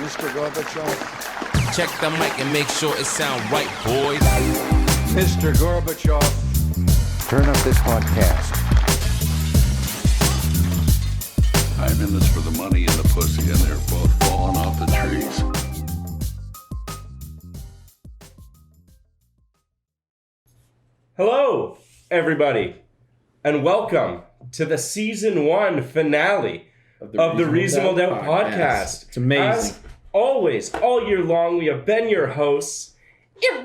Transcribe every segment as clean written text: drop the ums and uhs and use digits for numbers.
Mr. Gorbachev. Check the mic and make sure it sound right, boys. Mr. Gorbachev. Turn up this podcast. I'm in this for the money and the pussy, and they're both falling off the trees. Hello, everybody, and welcome to the season 1 finale of the Reasonable Doubt podcast. It's amazing. As always, all year long, we have been your hosts,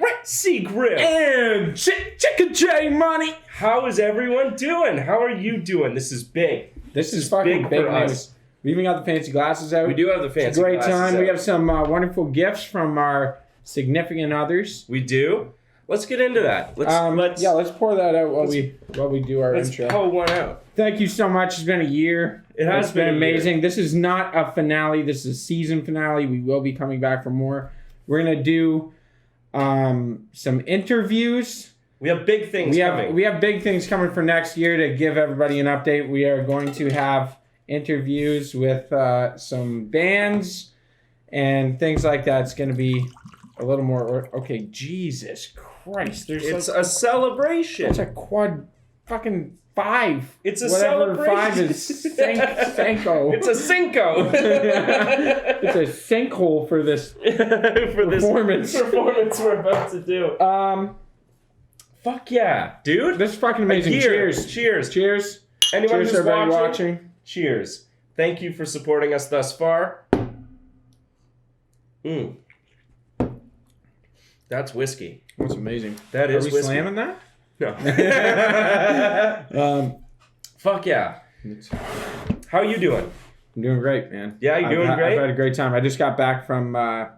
Ritzy Griff And Chicken J Money. How is everyone doing? How are you doing? This is big. This is fucking big for news. us. We even got the fancy glasses out. We do have the It's fancy a great glasses time. out. We have some wonderful gifts from our significant others. We do? Let's get into that. Let's pour that out while we do our Let's intro. pull one out. Thank you so much. It's been a year. It has It's been been a year. amazing. This is not a finale. This is a season finale. We will be coming back for more. We're gonna do some interviews. We have big things coming. We have big things coming for next year to give everybody an update. We are going to have interviews with some bands and things like that. It's going to be a little more. Okay, Jesus Christ! It's a celebration. It's a quad fucking 5. It's a Whatever celebration. 5 is Senko. It's a Cinco. It's a sinkhole for this performance. performance we're about to do. Fuck yeah, dude. This is fucking amazing. Year. Cheers. Cheers. Anyone Cheers, who's everybody watching, cheers. Thank you for supporting us thus far. That's whiskey. That's amazing. That is Are we whiskey. slamming that? No. Fuck yeah. How you doing? I'm doing great, man. Yeah, you're doing great? I've had a great time. I just got back from an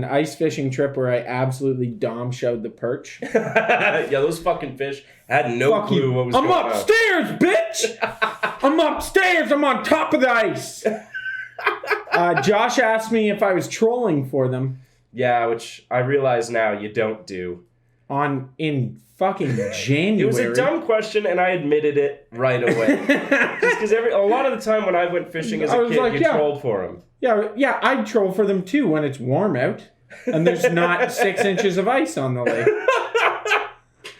ice fishing trip where I absolutely dom showed the perch. Yeah, those fucking fish had no Fuck clue you. what was I'm going on. upstairs, bitch! I'm upstairs. I'm on top of the ice. Josh asked me if I was trolling for them Yeah, which I realize now you don't do. in fucking January. It was a dumb question, and I admitted it right away. Just because a lot of the time when I went fishing as I a was kid, like, you yeah. trolled for them. Yeah, I'd troll for them too when it's warm out and there's not 6 inches of ice on the lake.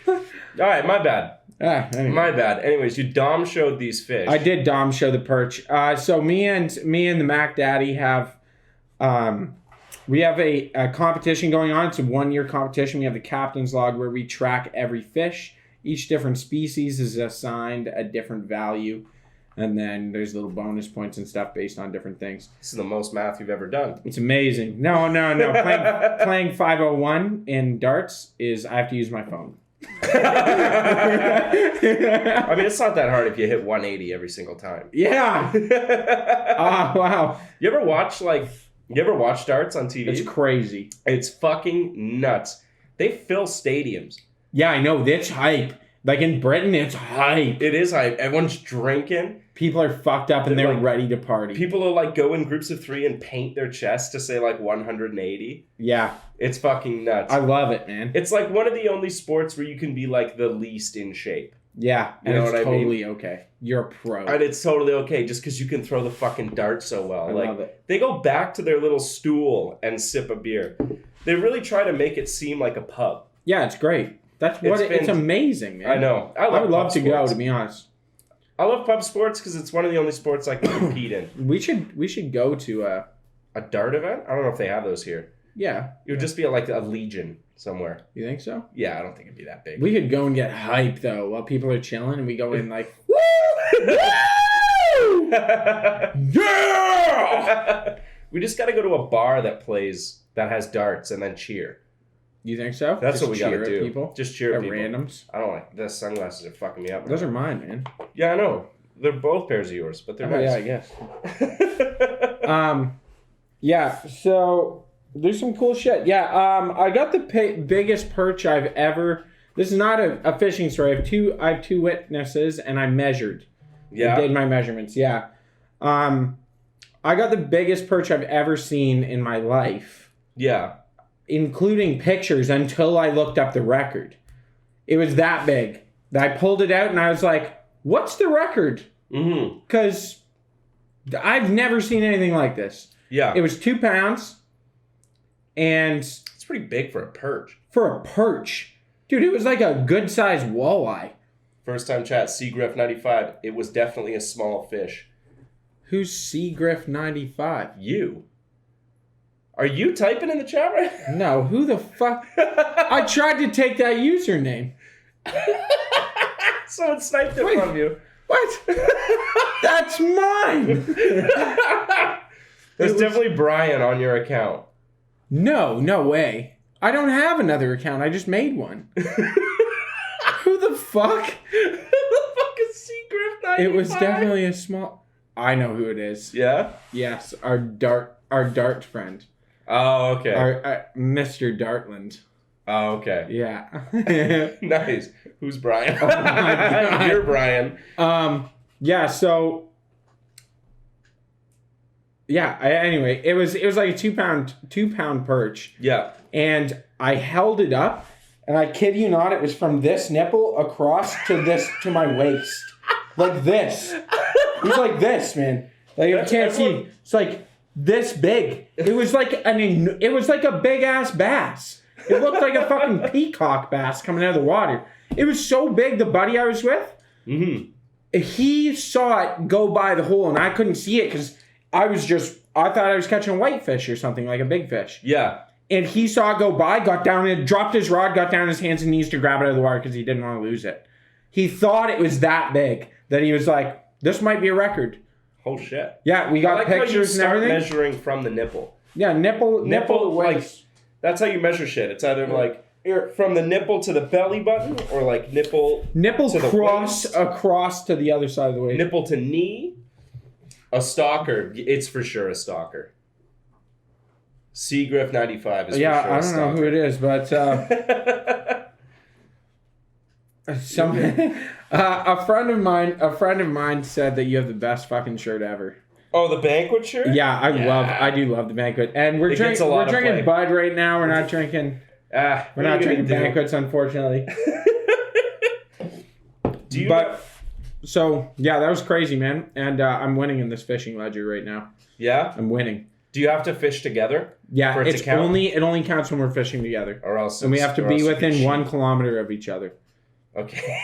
All right, my bad. Anyway. My bad. Anyways, you dom showed these fish. I did dom show the perch. So me and the Mac Daddy have we have a competition going on. It's a 1-year competition. We have the captain's log where we track every fish. Each different species is assigned a different value. And then there's little bonus points and stuff based on different things. This is the most math you've ever done. It's amazing. No. Playing 501 in darts is I have to use my phone. I mean, it's not that hard if you hit 180 every single time. Yeah. Wow. You ever watch darts on TV? It's crazy. It's fucking nuts. They fill stadiums. Yeah, I know. That's hype. Like in Britain, it's hype. It is hype. Everyone's drinking. People are fucked up and they're like, ready to party. People will like go in groups of 3 and paint their chest to say like 180. Yeah. It's fucking nuts. I love it, man. It's like one of the only sports where you can be like the least in shape. Yeah. You know it's what I mean? totally okay. You're a pro. And it's totally okay just because you can throw the fucking dart so well. I love it. They go back to their little stool and sip a beer. They really try to make it seem like a pub. Yeah, it's great. It's amazing, man. I know. I would love pub to go, sports. to be honest. I love pub sports because it's one of the only sports I can compete in. We should go to A dart event? I don't know if they have those here. yeah. It would just be like a Legion somewhere. You think so? Yeah, I don't think it'd be that big. We could go and get hype though while people are chilling and we go in like Yeah! We just got to go to a bar that has darts and then cheer. You think so? That's Just what we got to cheer at do. People? Just cheer at At people. randoms? I don't like the sunglasses are fucking me up. Those are mine, man. Yeah, I know. They're both pairs of yours, but they're Oh, nice. yeah, I guess. Yeah, so there's some cool shit. Yeah, I got the biggest perch I've ever. This is not a fishing story. I have two witnesses, and I measured. Yeah. I did my measurements. Yeah. I got the biggest perch I've ever seen in my life. Yeah. Including pictures until I looked up the record. It was that big. I pulled it out and I was like, what's the record? Mm-hmm. Because I've never seen anything like this. Yeah. It was 2 pounds. And It's pretty big for a perch. for a perch, dude, it was like a good sized walleye. First time chat, Seagriff 95. It was definitely a small fish. Who's Seagriff 95? You. Are you typing in the chat right now? No, who the fuck? I tried to take that username. Someone sniped it Wait. from you. What? That's mine. There's definitely Brian on your account. No way. I don't have another account. I just made one. Who the fuck? Who the fuck is Seagriff 95? It was definitely a small. I know who it is. Yeah? Yes, our Dart friend. Oh, okay. Our Mr. Dartland. Oh, okay. Yeah. Nice. Who's Brian? Oh my God. You're Brian. Yeah. So. Yeah. Anyway, it was like a 2 pound perch, Yeah. and I held it up, and I kid you not, it was from this nipple across to my waist, like this. It was like this, man. Like you can't see. It's like this big. It was like a big ass bass. It looked like a fucking peacock bass coming out of the water. It was so big. The buddy I was with, he saw it go by the hole, and I couldn't see it because I thought I was catching a whitefish or something, like a big fish. Yeah. And he saw it go by, got down and dropped his rod, got down on his hands and knees to grab it out of the water because he didn't want to lose it. He thought it was that big that he was like, "This might be a record." Oh shit. Yeah, we got I like how you pictures and start everything. measuring from the nipple. Yeah, nipple, Like, waist. that's how you measure shit. It's either like from the nipple to the belly button, or like nipple to the cross waist. across to the other side of the waist. Nipple to knee. A stalker. It's for sure a stalker. Seagriff 95 is Yeah, for sure I a don't know who it is, but a friend of mine said that you have the best fucking shirt ever. Oh, the banquet shirt? Yeah, I do love the banquet, and we're It gets a drinking. lot We're of drinking play. Bud right now. We're not drinking. We're not drinking banquets, unfortunately. Do you? But so yeah, that was crazy, man. And I'm winning in this fishing ledger right now. Yeah. I'm winning. Do you have to fish together? Yeah, for it to count? it only counts when we're fishing together, Or else. and we have to or be else you within can 1 kilometer of each other. Okay.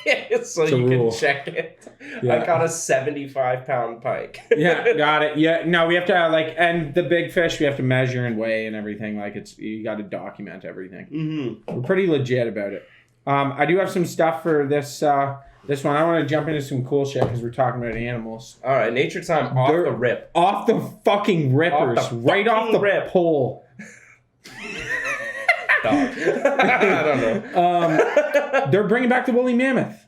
So It's a you rule. can check it. Yeah. I caught a 75-pound pike. Yeah, got it. Yeah, no, we have to and the big fish we have to measure and weigh and everything. Like you got to document everything. Mm-hmm. We're pretty legit about it. I do have some stuff for this one. I want to jump into some cool shit because we're talking about animals. All right, nature time off They're the rip. Off the fucking rippers, Off the right off the fucking rip. pole. Dog. I don't know. They're bringing back the woolly mammoth.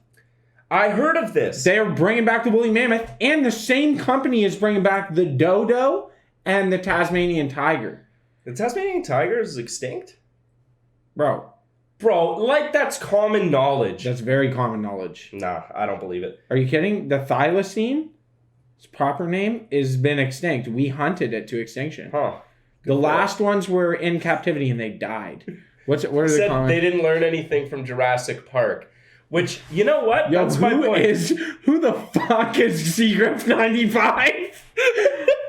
I heard of this. They are bringing back the woolly mammoth, and the same company is bringing back the dodo and the Tasmanian tiger. The Tasmanian tiger is extinct? Bro, Like that's common knowledge. that's very common knowledge. Nah, I don't believe it. Are you kidding? The thylacine, its proper name, has been extinct. We hunted it to extinction. Huh. The last ones were in captivity and they died. What are they Said calling? they didn't learn anything from Jurassic Park. Which, you know what? Yo, That's my point. who the fuck is Seagriff 95?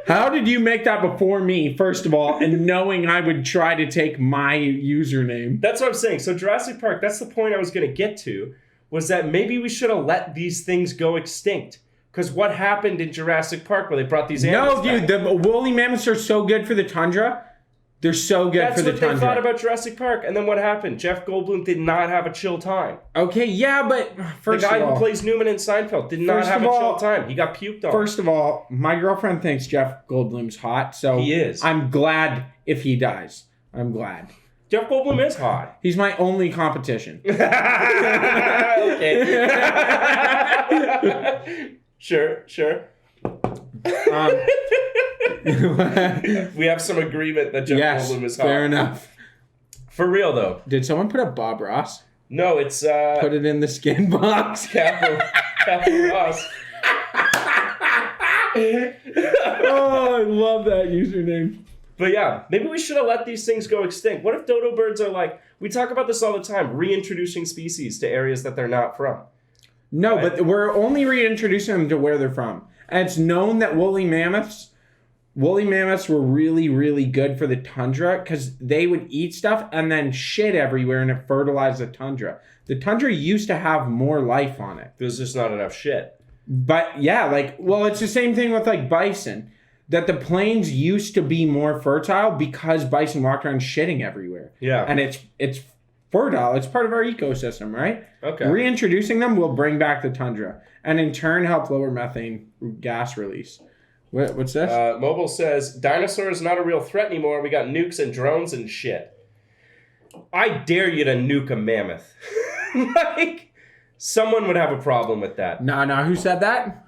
How did you make that before me, first of all, and knowing I would try to take my username? That's what I'm saying. So Jurassic Park, that's the point I was going to get to, was that maybe we should have let these things go extinct. Because what happened in Jurassic Park where they brought these animals No, dude, back? the woolly mammoths are so good for the tundra. They're so good That's for the what they tundra. thought about Jurassic Park. And then what happened? Jeff Goldblum did not have a chill time. Okay, yeah, but first The guy of all, who plays Newman in Seinfeld did not First have of a chill all- time. He got puked on. First of all, my girlfriend thinks Jeff Goldblum's hot, so He is. I'm glad if he dies. I'm glad. Jeff Goldblum is hot. He's my only competition. Okay. Sure. We have some agreement that Jeff Yes, Goldblum is hot. fair enough. For real though. Did someone put up Bob Ross? No, it's Put it in the skin box. Capo Ross. Oh, I love that username. But yeah, maybe we should have let these things go extinct. What if dodo birds are like, we talk about this all the time, reintroducing species to areas that they're not from. No, Right. but we're only reintroducing them to where they're from. And it's known that woolly mammoths woolly mammoths were really, really good for the tundra because they would eat stuff and then shit everywhere and it fertilized the tundra. The tundra used to have more life on it. There's just not enough shit. But yeah, it's the same thing with like bison. That the plains used to be more fertile because bison walked around shitting everywhere. Yeah. And it's fertile. It's part of our ecosystem, right? Okay. Reintroducing them will bring back the tundra and in turn help lower methane gas release. What's this? Mobile says, dinosaurs not a real threat anymore. We got nukes and drones and shit. I dare you to nuke a mammoth. Like, someone would have a problem with that. No, who said that?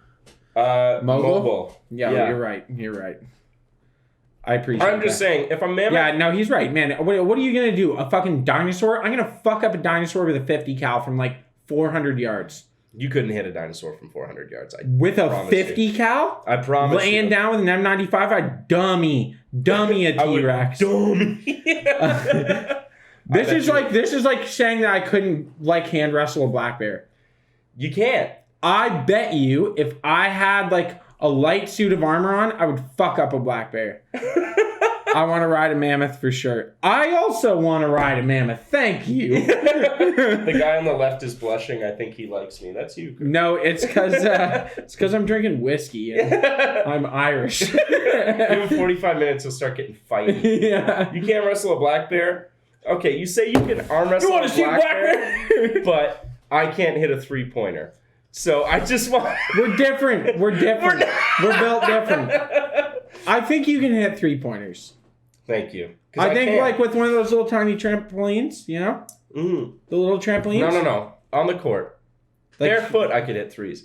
Mobile. Yeah, you're right. I appreciate I'm just saying, if a mammoth... Yeah, no, he's right, man. What are you going to do? A fucking dinosaur? I'm going to fuck up a dinosaur with a 50 cal from like 400 yards. You couldn't hit a dinosaur from 400 yards. With a 50 cal? I promise Laying you. down with an M95, I'd dummy a T-Rex. Dummy. This is like saying that I couldn't like hand wrestle a black bear. You can't. I bet you if I had like a light suit of armor on, I would fuck up a black bear. I want to ride a mammoth for sure. I also want to ride a mammoth. Thank you. The guy on the left is blushing. I think he likes me. That's you. No, it's because I'm drinking whiskey and I'm Irish. Give him 45 minutes, he'll start getting fighty. Yeah. You can't wrestle a black bear? Okay, you say you can arm wrestle a black bear, but I can't hit a 3-pointer. So I just want... We're different. We're built different. I think you can hit 3-pointers. Thank you. I think like with one of those little tiny trampolines, you know? Mm. The little trampolines? No. On the court. Like, Barefoot, I could hit 3s.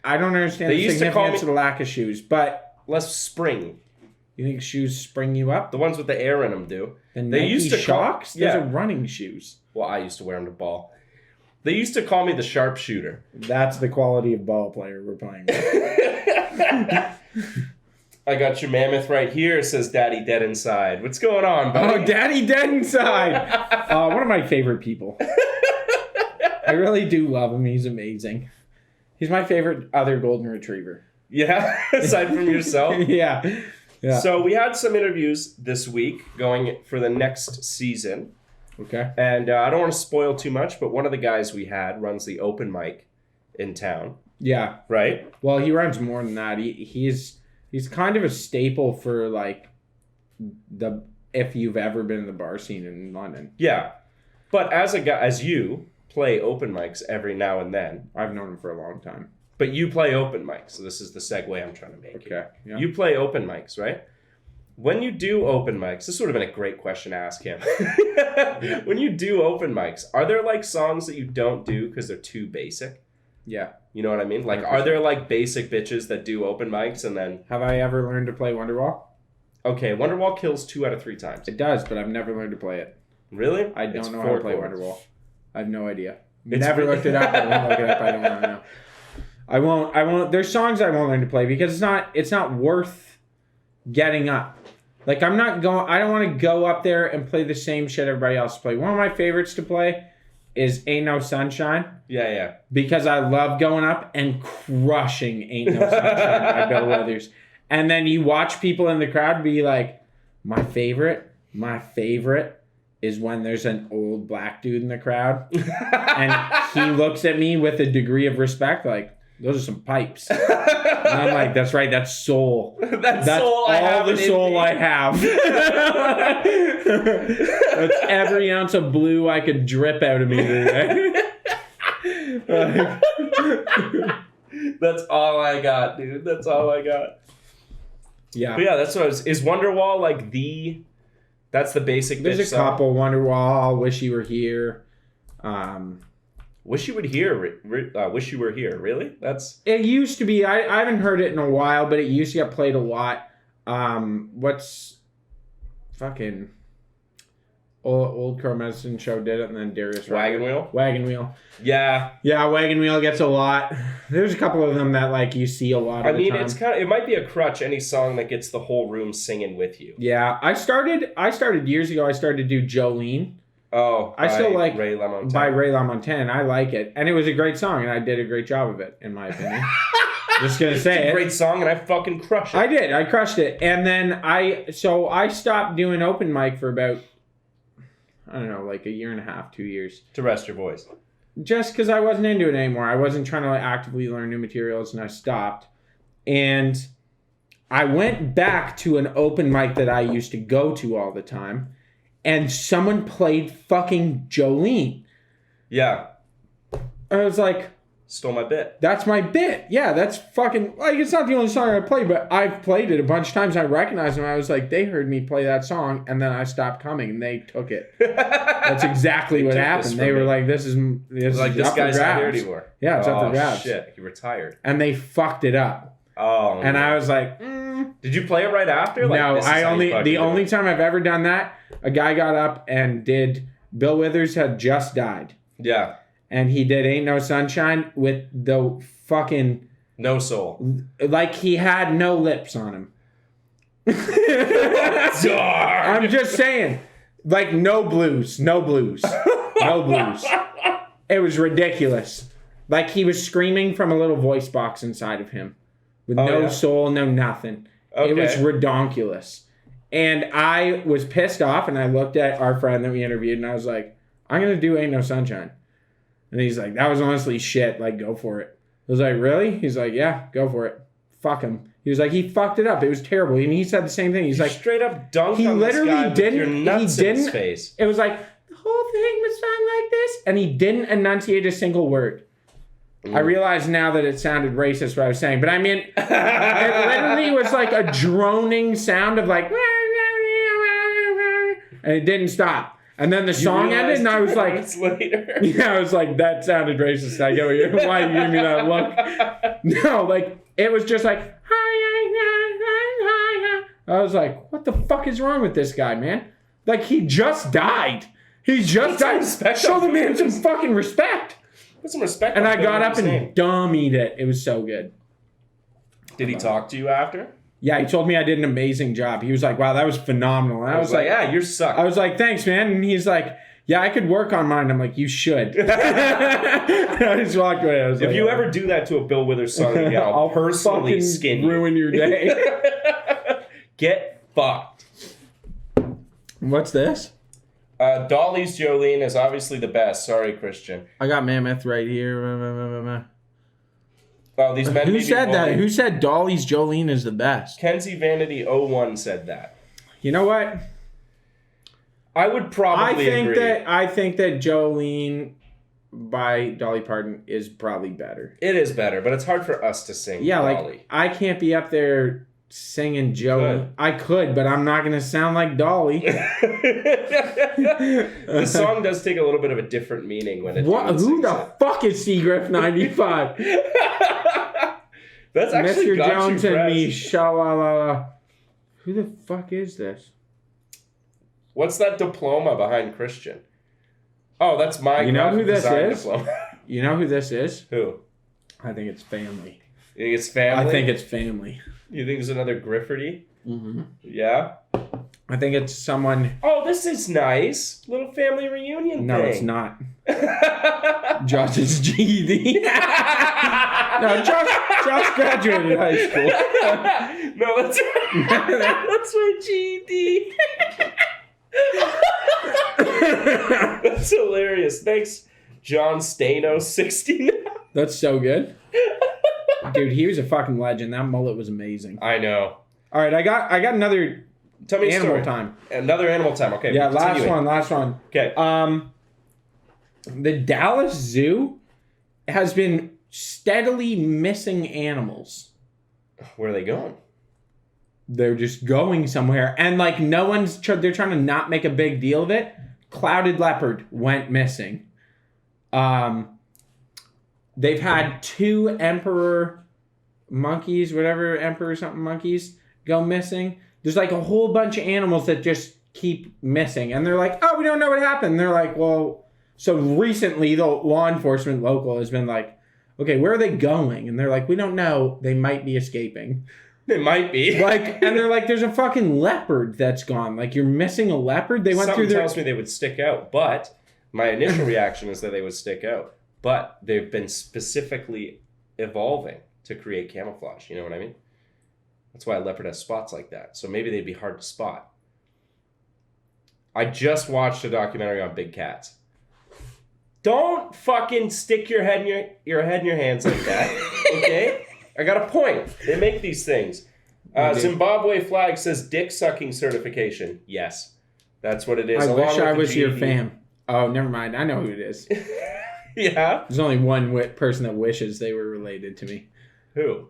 I don't understand the significance of the lack of shoes, but... Less spring. You think shoes spring you up? The ones with the air in them do. The Nike used to Shocks? Those are running shoes. Well, I used to wear them to ball. They used to call me the sharpshooter. That's the quality of ball player we're playing with. I got your mammoth right here, says Daddy Dead Inside. What's going on, buddy? Oh, Daddy Dead Inside! One of my favorite people. I really do love him. He's amazing. He's my favorite other golden retriever. Yeah? Aside from yourself? Yeah. So we had some interviews this week going for the next season. Okay. And I don't want to spoil too much, but one of the guys we had runs the open mic in town. Yeah. Right? Well, he runs more than that. He's kind of a staple for like if you've ever been in the bar scene in London. Yeah. But as a guy, as you play open mics every now and then. I've known him for a long time. But you play open mics. So this is the segue I'm trying to make. Okay. Yeah. You play open mics, right? When you do open mics, this would have been a great question to ask him. When you do open mics, are there like songs that you don't do because they're too basic? Yeah. You know what I mean? Like, 100%. are there like basic bitches that do open mics and then... Have I ever learned to play Wonderwall? Okay, Wonderwall kills 2 out of 3 times. It does, but I've never learned to play it. Really? I don't It's know how 4 to play chords. Wonderwall. I have no idea. It's Never really- looked it up. I won't look it up. I don't want to know. I won't. There's songs I won't learn to play because it's not worth getting up. Like I don't want to go up there and play the same shit everybody else play. One of my favorites to play is Ain't No Sunshine. Yeah. Because I love going up and crushing Ain't No Sunshine by Bill Withers. And then you watch people in the crowd be like, my favorite is when there's an old black dude in the crowd. And he looks at me with a degree of respect like, those are some pipes. And I'm like, that's right, that's soul. That's soul I all have the in soul me. I have. That's every ounce of blue I could drip out of me today. That's all I got, dude. That's all I got. Yeah. But yeah, that's what I was... Is Wonderwall like the... That's the basic There's bitch a song? couple. Wonderwall, Wish You Were Here. Wish You Would Hear... Wish You Were Here. Really? That's... It used to be. I haven't heard it in a while, but it used to get played a lot. What's fucking old Crow Medicine Show did it, and then Darius Wagon Wheel? Wagon Wheel. Yeah. Yeah, Wagon Wheel gets a lot. There's a couple of them that like you see a lot I of mean, the time. it's kind of... It might be a crutch, any song that gets the whole room singing with you. Yeah, I started years ago. I started to do Jolene. Oh, I still like Ray LaMontagne. by Ray LaMontagne. I like it, and it was a great song, and I did a great job of it, in my opinion. Just gonna say it. Great song, and I fucking crush it. I did. I crushed it. And then I stopped doing open mic for about, I don't know, like a year and a half, 2 years. To rest your voice. Just because I wasn't into it anymore. I wasn't trying to actively learn new materials, and I stopped. And I went back to an open mic that I used to go to all the time, and someone played fucking Jolene. Yeah. I was like, stole my bit. That's my bit. Yeah, that's fucking... Like, it's not the only song I play, but I've played it a bunch of times. I recognized them. I was like, they heard me play that song, and then I stopped coming, and they took it. That's exactly what happened. They were like, this is like, this guy's not here anymore. Yeah, it's up for grabs. Shit, he retired. And they fucked it up. Oh, and I was like... Did you play it right after? Like, no, the only time I've ever done that, a guy got up and did... Bill Withers had just died. Yeah. And he did Ain't No Sunshine with the fucking... No soul. Like he had no lips on him. I'm just saying. Like no blues. No blues. No blues. It was ridiculous. Like he was screaming from a little voice box inside of him. With no soul, no nothing. Okay. It was redonkulous. And I was pissed off, and I looked at our friend that we interviewed, and I was like, I'm going to do Ain't No Sunshine. And he's like, that was honestly shit. Like, go for it. I was like, really? He's like, yeah, go for it. Fuck him. He was like, he fucked it up. It was terrible. And he said the same thing. He's like, straight up dunked on this guy with your nuts in his face. It was like, the whole thing was done like this. And he didn't enunciate a single word. I realize now that it sounded racist what I was saying. But I mean, it literally was like a droning sound of like, and it didn't stop. And then the song ended, and I was like, later. Yeah, I was like, that sounded racist. I get why you gave me that look. No, like, it was just like, I was like, what the fuck is wrong with this guy, man? Like, he just died. He just died. Show the man some fucking respect. Put some respect. And I got up and dummied it. It was so good. Did he talk to you after? Yeah, he told me I did an amazing job. He was like, wow, that was phenomenal. And I was like, yeah, you suck. I was like, thanks, man. And he's like, yeah, I could work on mine. I'm like, you should. I just walked away. I was if like, you ever do that to a Bill Withers song again, I'll personally skin you. Ruin your day. Get fucked. What's this? Dolly's Jolene is obviously the best. Sorry, Christian. I got Mammoth right here. Oh, these men. Who said that? Who said Dolly's Jolene is the best? Kenzie Vanity 01 said that. You know what? I would probably agree. I think that Jolene by Dolly Parton is probably better. It is better, but it's hard for us to sing. Yeah, Dolly. like I can't be up there singing Jolene. I could, but I'm not gonna sound like Dolly. The song does take a little bit of a different meaning when it. Who the fuck is Seagraff 95? That's actually Mr. Jones and me. Shalala. Who the fuck is this? What's that diploma behind Christian? Oh, that's my. You know who this is? Diploma. You know who this is? Who? I think it's family. You think it's family? I think it's family. You think it's another Grifferty? Mm-hmm. Yeah. I think it's someone. Oh, this is nice. Little family reunion No, thing. it's not. Josh's GED. No, Josh graduated high school. No, that's my GED. That's hilarious. Thanks, John Stano, 60 now. That's so good. Dude, he was a fucking legend. That mullet was amazing. I know. All right, I got another. Tell me animal story. time. Another animal time. Okay. Yeah, last one. Okay. The Dallas Zoo has been steadily missing animals. Where are they going? They're just going somewhere, and like no one's. They're trying to not make a big deal of it. Clouded leopard went missing. They've had 2 emperor monkeys, whatever emperor something monkeys, go missing. There's like a whole bunch of animals that just keep missing, and they're like, "Oh, we don't know what happened." And they're like, "Well." So recently, the law enforcement local has been like, "Okay, where are they going?" And they're like, "We don't know. They might be escaping." They might be. Like, and they're like, "There's a fucking leopard that's gone. Like, you're missing a leopard." They went through their. Tells me they would stick out, but my initial reaction is that they would stick out. But they've been specifically evolving to create camouflage. You know what I mean? That's why a leopard has spots like that. So maybe they'd be hard to spot. I just watched a documentary on big cats. Don't fucking stick your head in your head in your hands like that. Okay? I got a point. They make these things. Zimbabwe flag says dick sucking certification. Yes. That's what it is. I along wish with I the was your GED. fam. Oh, never mind. I know who it is. Yeah. There's only one person that wishes they were related to me. Who?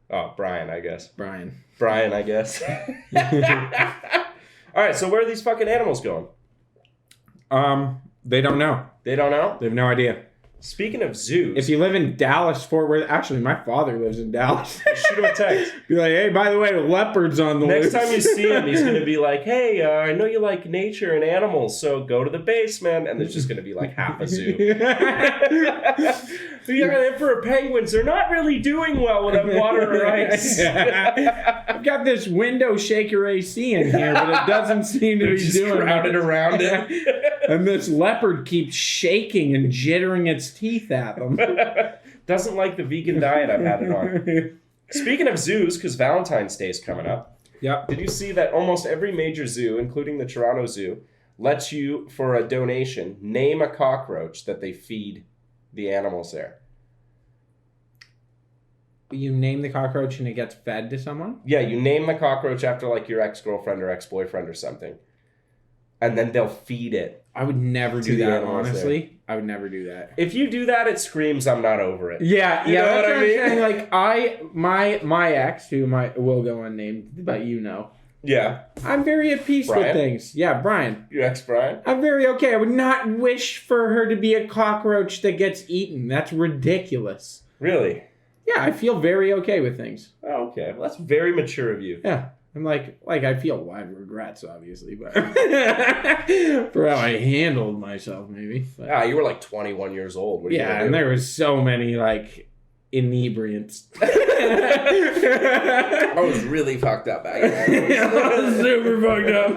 Oh, Brian, I guess. Brian, I guess. All right, so where are these fucking animals going? They don't know. They don't know? They have no idea. Speaking of zoos. If you live in Dallas, Fort Worth, actually, my father lives in Dallas. Shoot him a text. Be like, hey, by the way, leopards on the Next loose. time you see him, he's going to be like, hey, I know you like nature and animals, so go to the basement. And there's just going to be like half a zoo. The emperor penguins, they're not really doing well without water or ice. I've got this window shaker AC in here, but it doesn't seem to They're be just doing crowded around it. And this leopard keeps shaking and jittering its teeth at them. Doesn't like the vegan diet I've had it on. Speaking of zoos, because Valentine's Day is coming up, Yep. did you see that almost every major zoo, including the Toronto Zoo, lets you, for a donation, name a cockroach that they feed the animals there? You name the cockroach and it gets fed to someone? Yeah, you name the cockroach after like your ex-girlfriend or ex-boyfriend or something. And then they'll feed it. I would never To do the that, animals honestly. I would never do that. If you do that, it screams, I'm not over it. Yeah, You know that's what I I'm mean? saying. Like my ex, who will go unnamed, but you know, Yeah. I'm very at peace with Brian? things. Yeah, Brian. Your ex-Brian? I'm very okay. I would not wish for her to be a cockroach that gets eaten. That's ridiculous. Really? Yeah, I feel very okay with things. Oh, okay. Well, that's very mature of you. Yeah. I'm like I feel a lot of regrets, obviously, but for how I handled myself, maybe. But, Ah, you were like 21 years old. What are you yeah, gonna and do? there was so many like inebriants. I was really fucked up back then. I was super fucked up.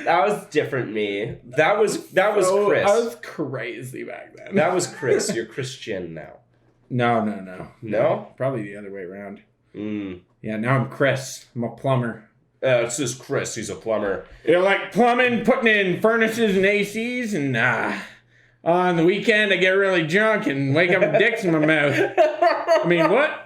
That was different me. That was Chris. I was crazy back then. That was Chris. You're Christian now. No. No? Probably the other way around. Mm. Yeah, now I'm Chris. I'm a plumber. It's just Chris. He's a plumber. You're like plumbing, putting in furnaces and ACs, and on the weekend I get really drunk and wake up with dicks in my mouth. I mean, what?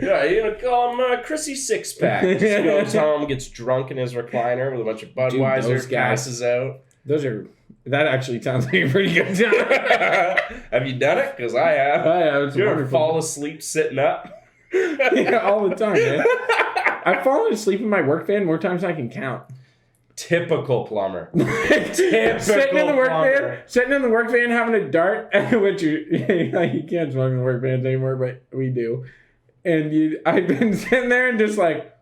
Yeah, you know, call him Chrissy Sixpack. Just goes home, gets drunk in his recliner with a bunch of those Budweiser, guys. passes out. That actually sounds like a pretty good time. Have you done it? Because I have. It's You ever wonderful. fall asleep sitting up? Yeah, all the time, man. I've fallen asleep in my work van more times than I can count. Typical plumber. Sitting in the work van having a dart, which you can't smoke in the work vans anymore, but we do. And I've been sitting there and just like,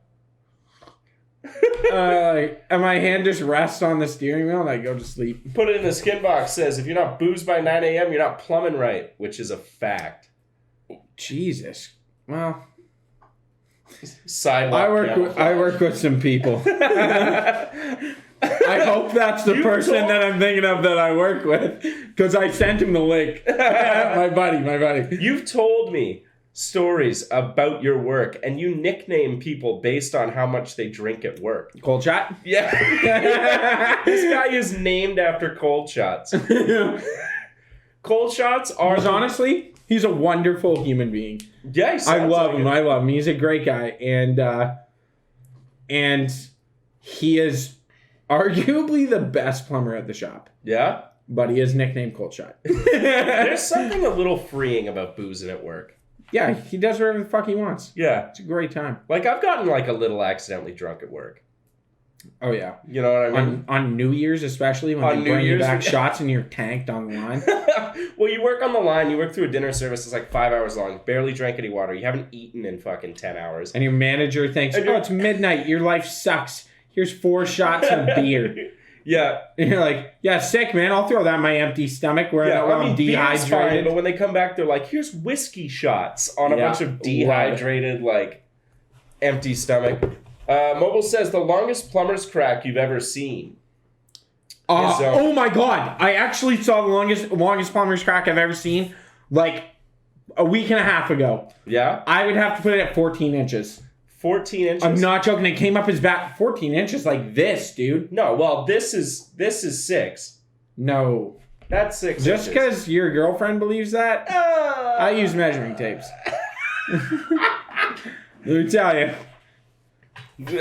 and my hand just rests on the steering wheel and I go to sleep. Put it in the skin box. Says if you're not boozed by 9 a.m., you're not plumbing right, which is a fact. Jesus. Well, Sidewalk. I work with some people. I hope that's the person that I'm thinking of that I work with, because I sent him the link. my buddy. You've told me stories about your work, and you nickname people based on how much they drink at work. Cold shot. Yeah. This guy is named after cold shots. Cold shots are Honestly, he's a wonderful human being. Yeah, he I sounds love like him. it. I love him. He's a great guy, and he is arguably the best plumber at the shop. Yeah? But he is nicknamed Cold Shot. There's something a little freeing about boozing at work. Yeah, he does whatever the fuck he wants. Yeah. It's a great time. Like, I've gotten, like, a little accidentally drunk at work. Oh, yeah. You know what I mean? On New Year's, especially, when On they New bring you Year's, back yeah. shots and you're tanked on the line. Well, you work on the line, you work through a dinner service that's like 5 hours long, barely drank any water, you haven't eaten in fucking 10 hours. And your manager thinks, And oh, you're- it's midnight. Your life sucks. Here's 4 shots of beer. Yeah. And you're like, yeah, sick, man. I'll throw that in my empty stomach where Yeah, I'm beer's fine, dehydrated. but when they come back, they're like, here's whiskey shots on a Yeah, bunch of dehydrated, like, empty stomach. Mobile says, the longest plumber's crack you've ever seen. Oh my god! I actually saw the longest plumber's crack I've ever seen. Like, a week and a half ago. Yeah? I would have to put it at 14 inches. 14 inches? I'm not joking. It came up his back 14 inches like this, dude. No, well, this is 6. No. That's 6 Just inches. because your girlfriend believes that, I use measuring tapes. Let me tell you.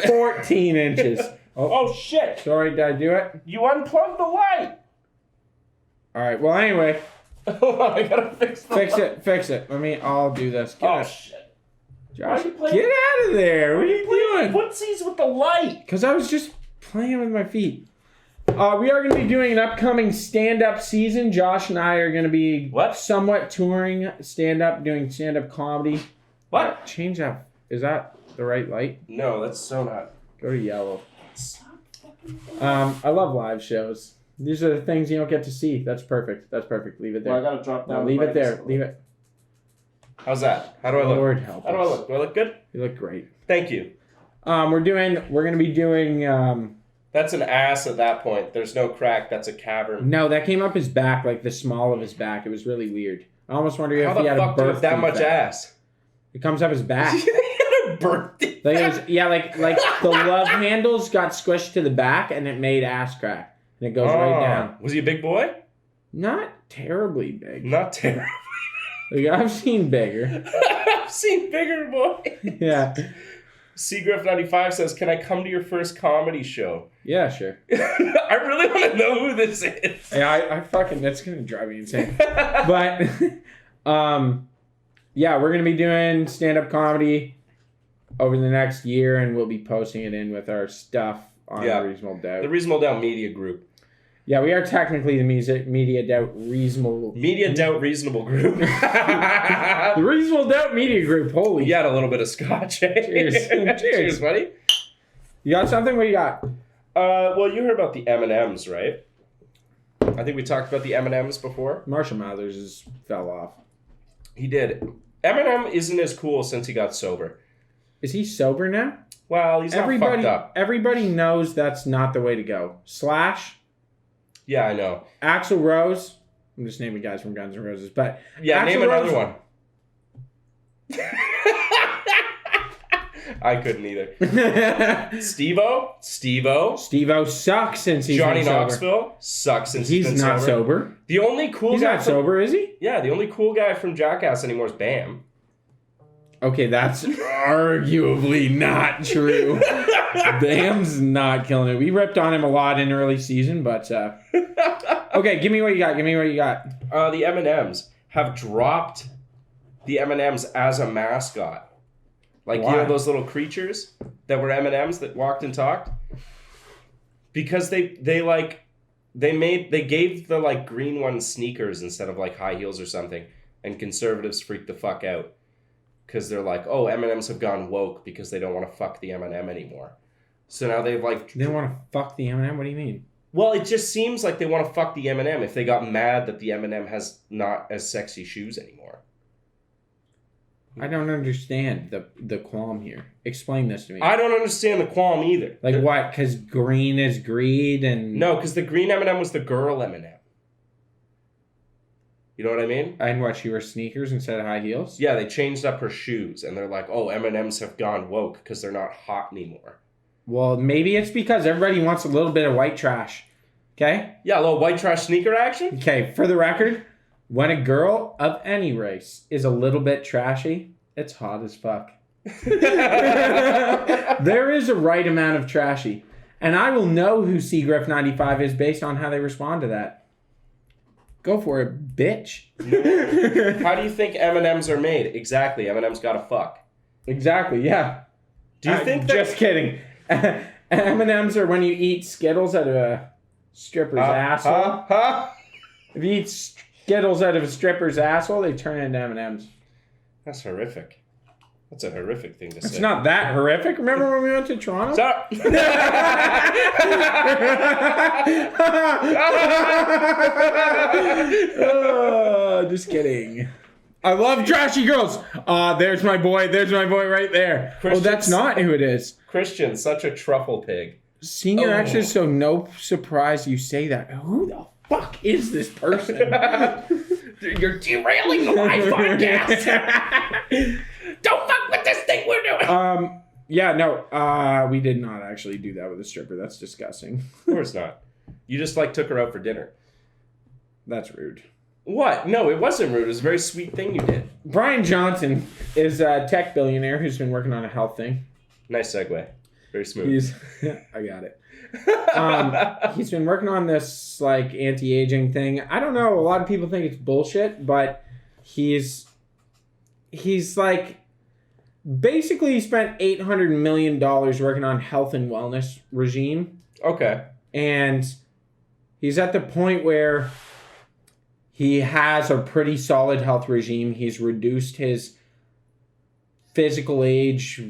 14 inches. Oh, shit. Sorry, did I do it? You unplugged the light. All right. Well, anyway, Hold on, I gotta fix the light. Fix it. I'll do this. Get Oh, it. shit. Josh, why are you playing- get out of there. What are you doing? Footsies with the light. Because I was just playing with my feet. We are going to be doing an upcoming stand-up season. Josh and I are going to be somewhat touring stand-up, doing stand-up comedy. What? Change that. Is that the right light? No, that's so not. Go to yellow. I love live shows. These are the things you don't get to see. That's perfect. Leave it there. Well, I gotta drop down. No, leave it there. Leave it. How's that? How do I look? Lord help How do I us. look? Do I look good? You look great. Thank you. We're going to be doing. That's an ass at that point. There's no crack. That's a cavern. No, that came up his back, like the small of his back. It was really weird. I almost wonder How if he the had a fuck do you birth have that much defect. ass? It comes up his back. He had a birth defect? Like it was, yeah, like the love handles got squished to the back and it made ass crack. And it goes right down. Was he a big boy? Not terribly big. Not terrible. Like, I've seen bigger. I've seen bigger boys. Yeah. Seagriff95 says, can I come to your first comedy show? Yeah, sure. I really want to know who this is. Yeah, I fucking, that's going to drive me insane. But, yeah, we're going to be doing stand-up comedy over the next year, and we'll be posting it in with our stuff on Reasonable Doubt. The Reasonable Doubt Media Group. Yeah, we are technically the Media Doubt Reasonable... Media Doubt Reasonable Group. The Reasonable Doubt Media Group, holy... You got a little bit of scotch, eh? Cheers. Cheers, buddy. You got something? What do you got? Well, you heard about the M&Ms, right? I think we talked about the M&Ms before. Marshall Mathers fell off. He did. Eminem isn't as cool since he got sober. Is he sober now? Well, he's not fucked up. Everybody knows that's not the way to go. Slash... Yeah, I know. Axl Rose. I'm just naming guys from Guns N' Roses, but yeah, Axl name another Rose, one. I couldn't either. Steve-O sucks since he's Johnny been sober. Knoxville sucks since He's been not sober. sober. The only cool He's guy not sober, is he? Yeah, the only cool guy from Jackass anymore is Bam. Okay, that's arguably not true. Bam's not killing it. We ripped on him a lot in early season, but okay, give me what you got. The M&Ms have dropped the M&Ms as a mascot. Like, why? you know those little creatures that were M&Ms that walked and talked? Because they gave the like green ones sneakers instead of like high heels or something, and conservatives freaked the fuck out. Because they're like, oh, M&Ms have gone woke because they don't want to fuck the M&M anymore. So now they've like... They don't want to fuck the M&M? What do you mean? Well, it just seems like they want to fuck the M&M if they got mad that the M&M has not as sexy shoes anymore. I don't understand the qualm here. Explain this to me. I don't understand the qualm either. Like what? Because green is greed and... No, because the green M&M was the girl M&M. You know what I mean? And what, she wears sneakers instead of high heels? Yeah, they changed up her shoes, and they're like, oh, M&Ms have gone woke because they're not hot anymore. Well, maybe it's because everybody wants a little bit of white trash. Okay? Yeah, a little white trash sneaker action? Okay, for the record, when a girl of any race is a little bit trashy, it's hot as fuck. There is a right amount of trashy. And I will know who Seagriff95 is based on how they respond to that. Go for it, bitch. How do you think M&Ms are made? Exactly, M&Ms gotta fuck. Exactly, yeah. Do you think that... Just kidding. M&Ms are when you eat Skittles out of a stripper's asshole. If you eat Skittles out of a stripper's asshole, they turn into M&Ms. That's horrific. That's a horrific thing to say. It's not that horrific. Remember when we went to Toronto? Just kidding. I love trashy girls. There's my boy. There's my boy right there. Oh, that's not who it is. Christian, such a truffle pig. Senior extras, so no surprise you say that. Who the fuck is this person? You're derailing the live podcast. Don't fuck with this thing we're doing. Yeah, no, we did not actually do that with a stripper. That's disgusting. Of course not. You just took her out for dinner. That's rude. What? No, it wasn't rude. It was a very sweet thing you did. Brian Johnson is a tech billionaire who's been working on a health thing. Nice segue. Very smooth. I got it. He's been working on this anti-aging thing. I don't know. A lot of people think it's bullshit, but he's basically he spent $800 million working on health and wellness regime. Okay. And he's at the point where he has a pretty solid health regime. He's reduced his physical age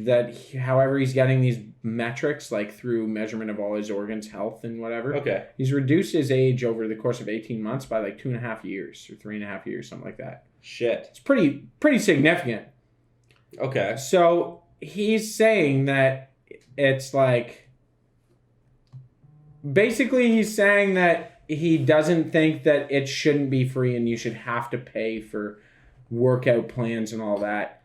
however he's getting these metrics, through measurement of all his organs, health and whatever. Okay. He's reduced his age over the course of 18 months by 2.5 years or 3.5 years, something like that. Shit. It's pretty significant. Okay. So he's saying that it's basically he's saying that he doesn't think that it shouldn't be free and you should have to pay for workout plans and all that,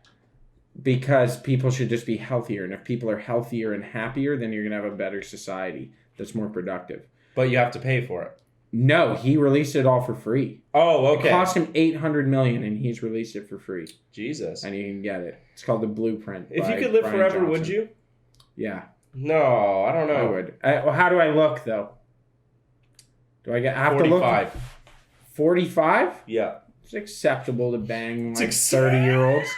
because people should just be healthier. And if people are healthier and happier, then you're going to have a better society that's more productive. But you have to pay for it. No, he released it all for free. Oh, okay. It cost him $800 million and he's released it for free. Jesus. And you can get it. It's called The Blueprint. If you could live Brian forever, Johnson. would you? Yeah. No, I don't know. I would. Well, how do I look, though? Do I have 45. to look? 45? Yeah. It's acceptable to bang 30-year-olds.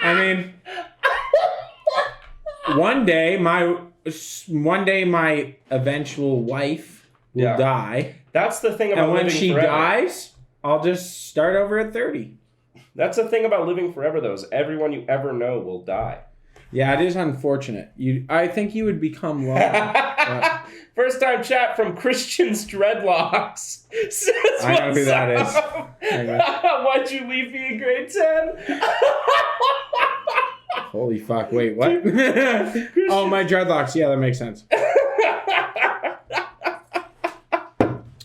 I mean, one day my eventual wife will die. That's the thing about and when living she forever. dies, I'll just start over at 30. That's the thing about living forever, though, is everyone you ever know will die. Yeah, it is unfortunate. I think you would become well. First time chat from Christian's Dreadlocks. Says, I know who that is. Why'd you leave me in grade 10? Holy fuck, wait, what? Oh, my dreadlocks. Yeah, that makes sense.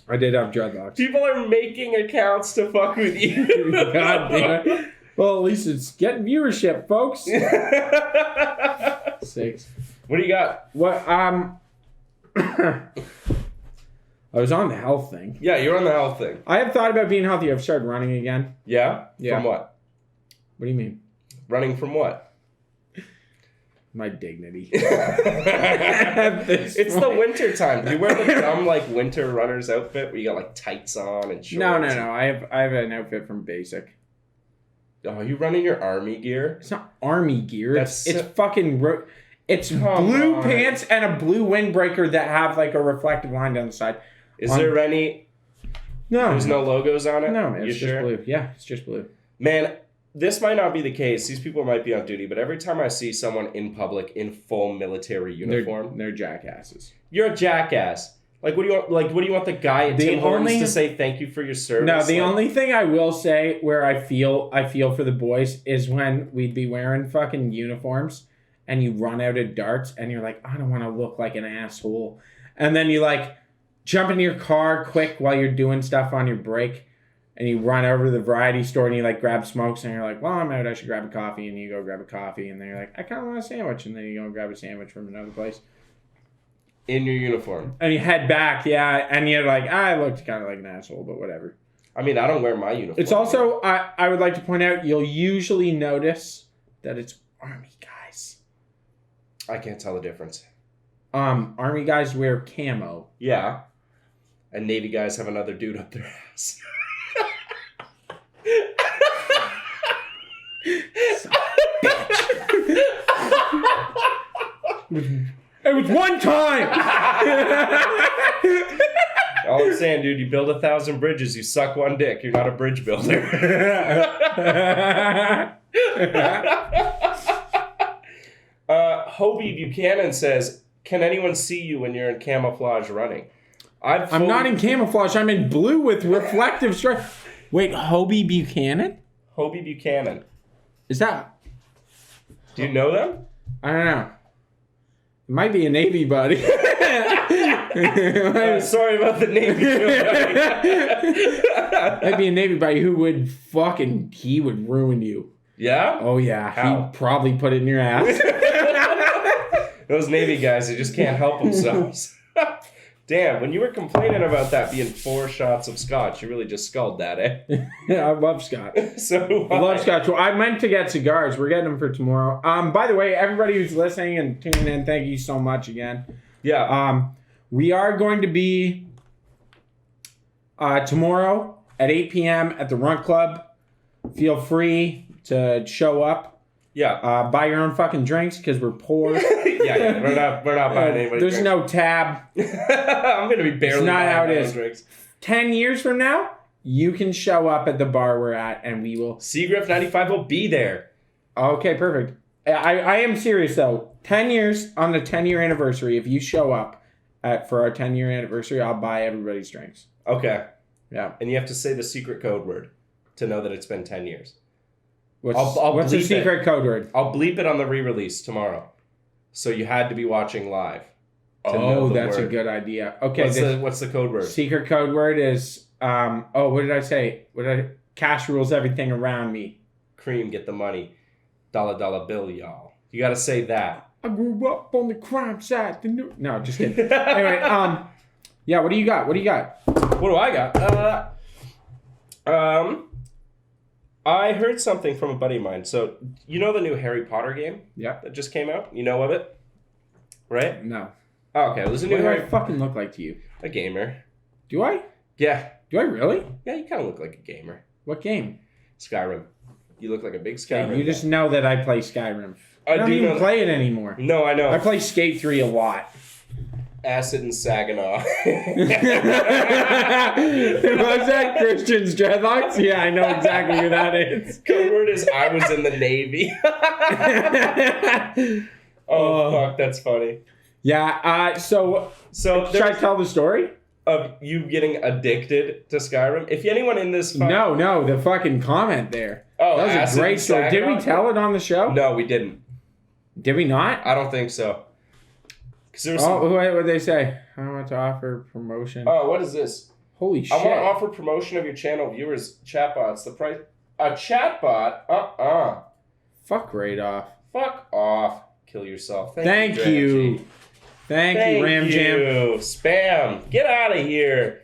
I did have dreadlocks. People are making accounts to fuck with you. God damn it. Well, at least it's getting viewership, folks. 6. What do you got? What, I was on the health thing. Yeah, you're on the health thing. I have thought about being healthy. I've started running again. Yeah? Yeah. From what? What do you mean? Running from what? My dignity. It's the winter time. Do you wear the dumb winter runner's outfit where you got tights on and shorts? No. I have an outfit from Basic. Oh, you running your army gear? It's not army gear. It's That's fucking... It's blue pants and a blue windbreaker that have a reflective line down the side. Is there any... No. There's no logos on it? No, man. It's you just sure? blue. Yeah, it's just blue. Man, this might not be the case. These people might be on duty, but every time I see someone in public in full military uniform... They're jackasses. You're a jackass. What do you want? What do you want the guy at Tim Hortons to say? Thank you for your service. No, the only thing I will say where I feel for the boys is when we'd be wearing fucking uniforms and you run out of darts and you're like, I don't want to look like an asshole, and then you jump into your car quick while you're doing stuff on your break, and you run over to the variety store and you grab smokes and you're like, well, I'm out, I should grab a coffee, and you go grab a coffee, and then you're like, I kind of want a sandwich, and then you go grab a sandwich from another place. In your uniform. And you head back, yeah, and you're like, I looked kind of like an asshole, but whatever. I mean, I don't wear my uniform. It's also, I would like to point out, you'll usually notice that it's army guys. I can't tell the difference. Army guys wear camo. Yeah. And Navy guys have another dude up their ass. It was one time! All I'm saying, dude, you build 1,000 bridges, you suck one dick. You're not a bridge builder. Hobie Buchanan says, can anyone see you when you're in camouflage running? I'm not in camouflage. I'm in blue with reflective stripe. Wait, Hobie Buchanan? Hobie Buchanan. Is that... Do you know them? I don't know. It might be a Navy buddy. Sorry about the Navy joke. Might be a Navy buddy who would he would ruin you. Yeah? Oh yeah, How? he'd probably put it in your ass. Those Navy guys, they just can't help themselves. Damn, when you were complaining about that being 4 shots of scotch, you really just sculled that, eh? I love scotch. So do I love scotch. Well, I meant to get cigars. We're getting them for tomorrow. By the way, everybody who's listening and tuning in, thank you so much again. Yeah. We are going to be tomorrow at 8 p.m. at the Runt Club. Feel free to show up. Yeah. Buy your own fucking drinks because we're poor. yeah. We're not buying anybody There's drinks. no tab. I'm going to be barely It's not buying how it my own is. drinks. 10 years from now, you can show up at the bar we're at and we will... Seagriff 95 will be there. Okay, perfect. I am serious though. 10 years on the 10-year anniversary, if you show up for our 10-year anniversary, I'll buy everybody's drinks. Okay. Yeah. And you have to say the secret code word to know that it's been 10 years. What's I'll the bleep secret code word? I'll bleep it on the re-release tomorrow. So you had to be watching live. to know Oh, the that's a word. good idea. Okay. What's the code word? Secret code word is, what did I say? Cash rules everything around me. Cream, get the money. Dollar bill, y'all. You got to say that. I grew up on the crime side. No, just kidding. Anyway, yeah, what do you got? What do you got? What do I got? I heard something from a buddy of mine. So, you know the new Harry Potter game? Yeah. That just came out? You know of it? Right? No. Oh, okay. Well, there's a new What do I Harry... fucking look like to you? A gamer. Do I? Yeah. Do I really? Yeah, you kind of look like a gamer. What game? Skyrim. You look like a big Okay, Skyrim you just know that I play Skyrim. I I don't do even know play it anymore. No, I know. I play Skate 3 a lot. Acid and Saginaw. Was that Christian's dreadlocks? Yeah, I know exactly who that is. Code word is I was in the Navy. Fuck, that's funny. Yeah, so So should I there's tell the story? of you getting addicted to Skyrim. If anyone in this No, the fucking comment there. Oh, That was Acid a great and story. Did we Saginaw? tell it on the show? No, we didn't. Did we not? I don't think so. 'Cause there was Oh, some, what did they say? I want to offer promotion. oh, what is this? Holy I shit. want to offer promotion of your channel viewers chatbots. The price a chatbot? Fuck right off. Fuck off. Kill yourself. Thank Dramgy. you. Thank you, Ram Jam. Spam. Get out of here.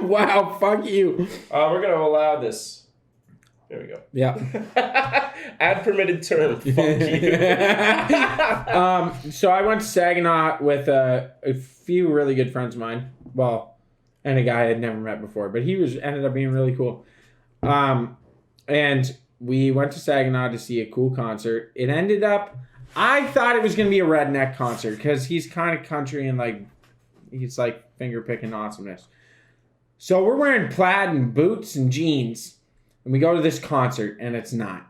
Wow, fuck you. We're gonna allow this. There we go. Yeah. Add permitted term. Fuck you. So I went to Saginaw with a few really good friends of mine. Well, and a guy I had never met before, but he ended up being really cool. And we went to Saginaw to see a cool concert. It ended up, I thought it was going to be a redneck concert because he's kind of country and he's like finger picking awesomeness. So we're wearing plaid and boots and jeans. And we go to this concert, and it's not.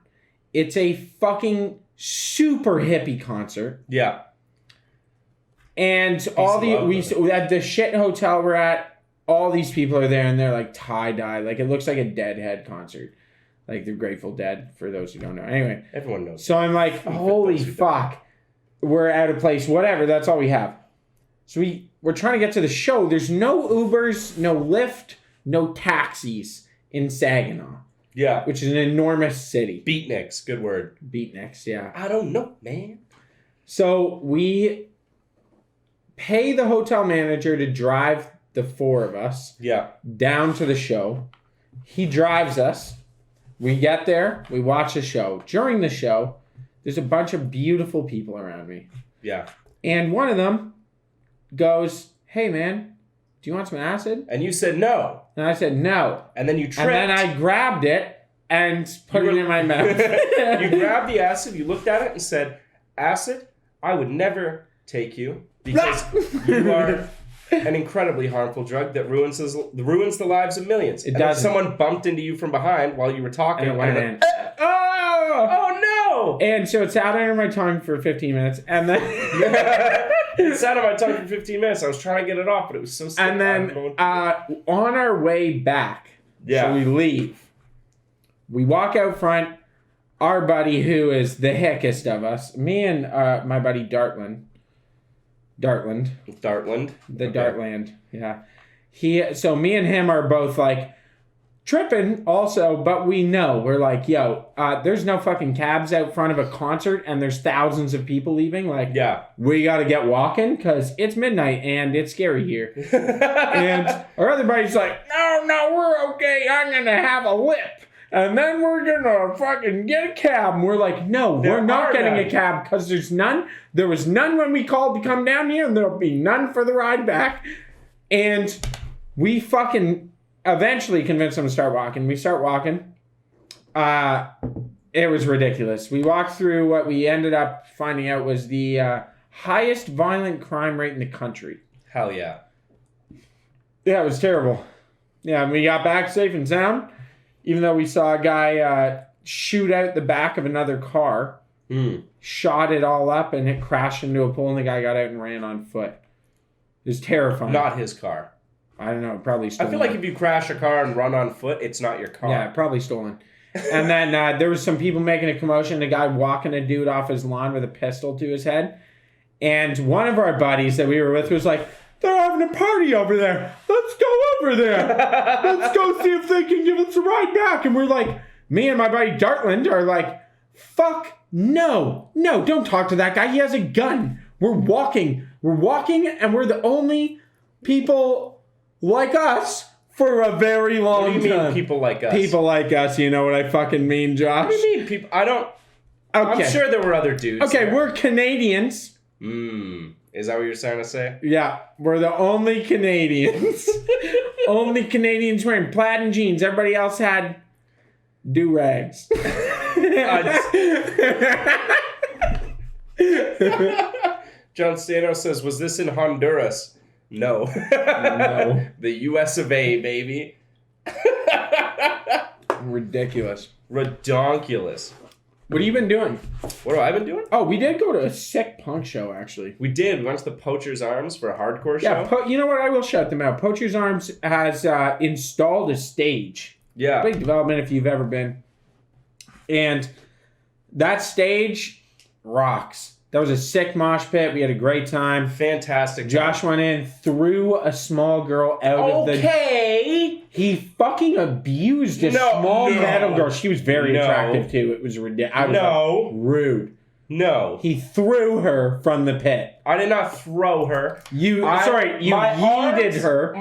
It's a fucking super hippie concert. Yeah. And we at the shit hotel we're at, all these people are there, and they're like tie-dye. Like, it looks like a Deadhead concert. Like, the Grateful Dead, for those who don't know. Anyway. Everyone knows. So I'm like, holy fuck. We're out of place. Whatever, that's all we have. So we're trying to get to the show. There's no Ubers, no Lyft, no taxis in Saginaw. Yeah. Which is an enormous city. Beatniks. Good word. Beatniks, yeah. I don't know, man. So we pay the hotel manager to drive the 4 of us down to the show. He drives us. We get there. We watch the show. During the show, there's a bunch of beautiful people around me. Yeah. And one of them goes, hey, man, do you want some acid? And you said no. And I said no. And then you tripped. And then I grabbed it and put it in my mouth. You grabbed the acid, you looked at it and said, acid, I would never take you because you are an incredibly harmful drug that ruins the lives of millions. It and does. If someone bumped into you from behind while you were talking. And it went in. Oh no! And so it sat under my tongue for 15 minutes. And then... It sat on my tongue for 15 minutes. I was trying to get it off, but it was so stiff. And then on our way back, so we leave. We walk out front. Our buddy, who is the hickest of us, me and my buddy Dartland, Dartland. Dartland. The Okay. Dartland. Yeah. So me and him are both like tripping also, but we know we're like, yo, there's no fucking cabs out front of a concert and there's thousands of people leaving. Like, Yeah. we got to get walking because it's midnight and it's scary here. And our other buddy's like, no, we're okay. I'm going to have a lip. And then we're going to fucking get a cab. And we're like, no, There we're not are getting none. a cab because there's none. There was none when we called to come down here and there'll be none for the ride back. And we fucking eventually convinced them to start walking. We start walking. It was ridiculous. We walked through what we ended up finding out was the highest violent crime rate in the country. Hell yeah. Yeah, it was terrible. Yeah, and we got back safe and sound, even though we saw a guy shoot out the back of another car, shot it all up, and it crashed into a pole, and the guy got out and ran on foot. It was terrifying. Not his car. I don't know, probably stolen. I feel like if you crash a car and run on foot, it's not your car. Yeah, probably stolen. And then there was some people making a commotion, a guy walking a dude off his lawn with a pistol to his head. And one of our buddies that we were with was like, they're having a party over there. Let's go over there. Let's go see if they can give us a ride back. And we're like, me and my buddy Dartland are like, fuck no. No, don't talk to that guy. He has a gun. We're walking. And we're the only people like us for a very long What do you time. mean people like us? People like us, you know what I fucking mean, Josh? What do you mean people? I don't... Okay. I'm sure there were other dudes. Okay, there. we're Canadians. Is that what you're trying to say? Yeah, we're the only Canadians. Only Canadians wearing plaid and jeans. Everybody else had do-rags. John Stano says, was this in Honduras? No. No. The US of A, baby. Ridiculous. Redonkulous. What have you been doing? What have I been doing? Oh, we did go to a sick punk show, actually. We did. We went to the Poacher's Arms for a hardcore show. Yeah, you know what? I will shout them out. Poacher's Arms has installed a stage. Yeah. Big development if you've ever been. And that stage rocks. That was a sick mosh pit. We had a great time. Fantastic. Josh went in, threw a small girl out of the... Okay. He fucking abused a small metal girl. She was very attractive, too. It was ridiculous. Rude. No. He threw her from the pit. I did not throw her. You yeeted her.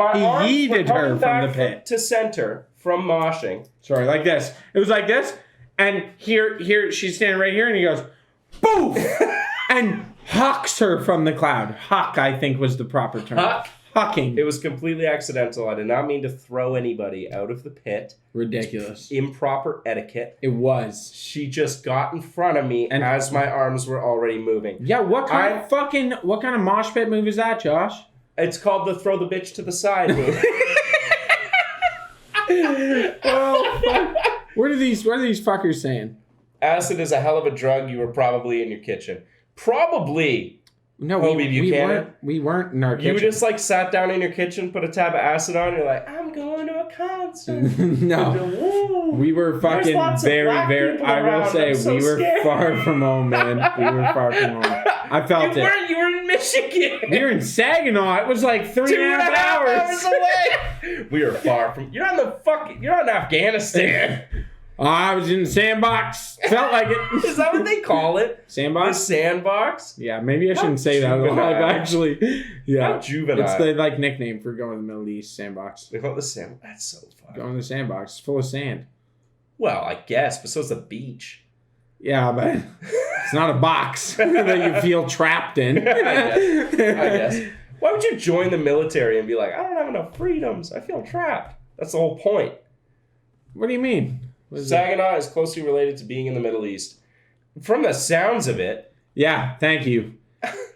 He yeeted her from the pit. To center from moshing. Sorry, like this. It was like this. And here, she's standing right here, and he goes, boof! And hucks her from the cloud. Huck, I think, was the proper term. Huck? Hucking. It was completely accidental. I did not mean to throw anybody out of the pit. Ridiculous. Improper etiquette. It was. She just got in front of me as my arms were already moving. Yeah, what kind of mosh pit move is that, Josh? It's called the throw the bitch to the side move. Oh, fuck. What are these fuckers saying? Acid is a hell of a drug. You were probably in your kitchen. Probably. No, we weren't in our kitchen. You just like sat down in your kitchen, put a tab of acid on, and you're like, I'm going to a concert. No. We were fucking very, I will say, we were far from home, man. We were far from home. I felt it. You were in Michigan. We were in Saginaw. It was like 3.5 hours away. We are far from. You're not in Afghanistan. I was in the sandbox. Felt like it. Is that what they call it? Sandbox? The sandbox? Yeah, maybe I shouldn't say that live, actually. Yeah. How juvenile. It's the like nickname for going to the Middle East, sandbox. They call it the sand. That's so fun. Going to the sandbox. It's full of sand. Well, I guess, but so's the beach. Yeah, but it's not a box that you feel trapped in. I guess. Why would you join the military and be like, I don't have enough freedoms. I feel trapped. That's the whole point. What do you mean? Saginaw is closely related to being in the Middle East. From the sounds of it. Yeah, thank you.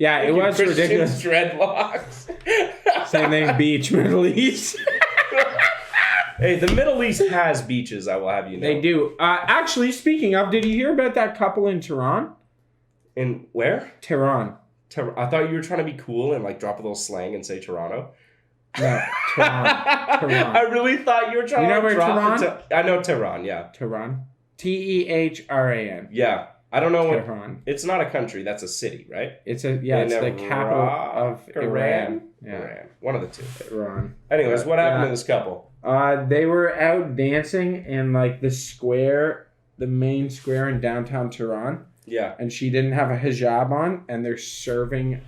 Yeah, it was ridiculous. Dreadlocks. Same thing, beach, Middle East. Hey, the Middle East has beaches, I will have you know. They do. Actually, speaking of, did you hear about that couple in Tehran? In where? Tehran. I thought you were trying to be cool and like drop a little slang and say Toronto. No, Tehran. I really thought you were trying to where drop Tehran? I know Tehran, yeah. Tehran. Tehran. Yeah. I don't know what. Tehran. It's not a country. That's a city, right? It's the capital of Iran. Yeah, Iran. One of the two. Iran. Anyways, what happened to this couple? They were out dancing in like the square, the main square in downtown Tehran. Yeah. And she didn't have a hijab on, and they're serving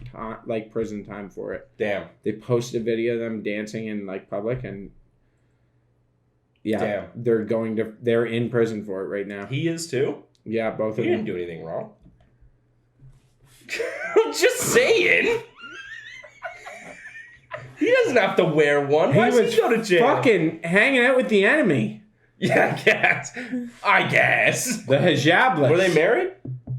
like prison time for it. Damn. They posted a video of them dancing in like public, and Damn. they're in prison for it right now. He is too? Yeah, both He of them. didn't do anything wrong. Just saying. He doesn't have to wear one. Why does he go to jail? Fucking hanging out with the enemy. Yeah, I guess. The hijabless. Were they married?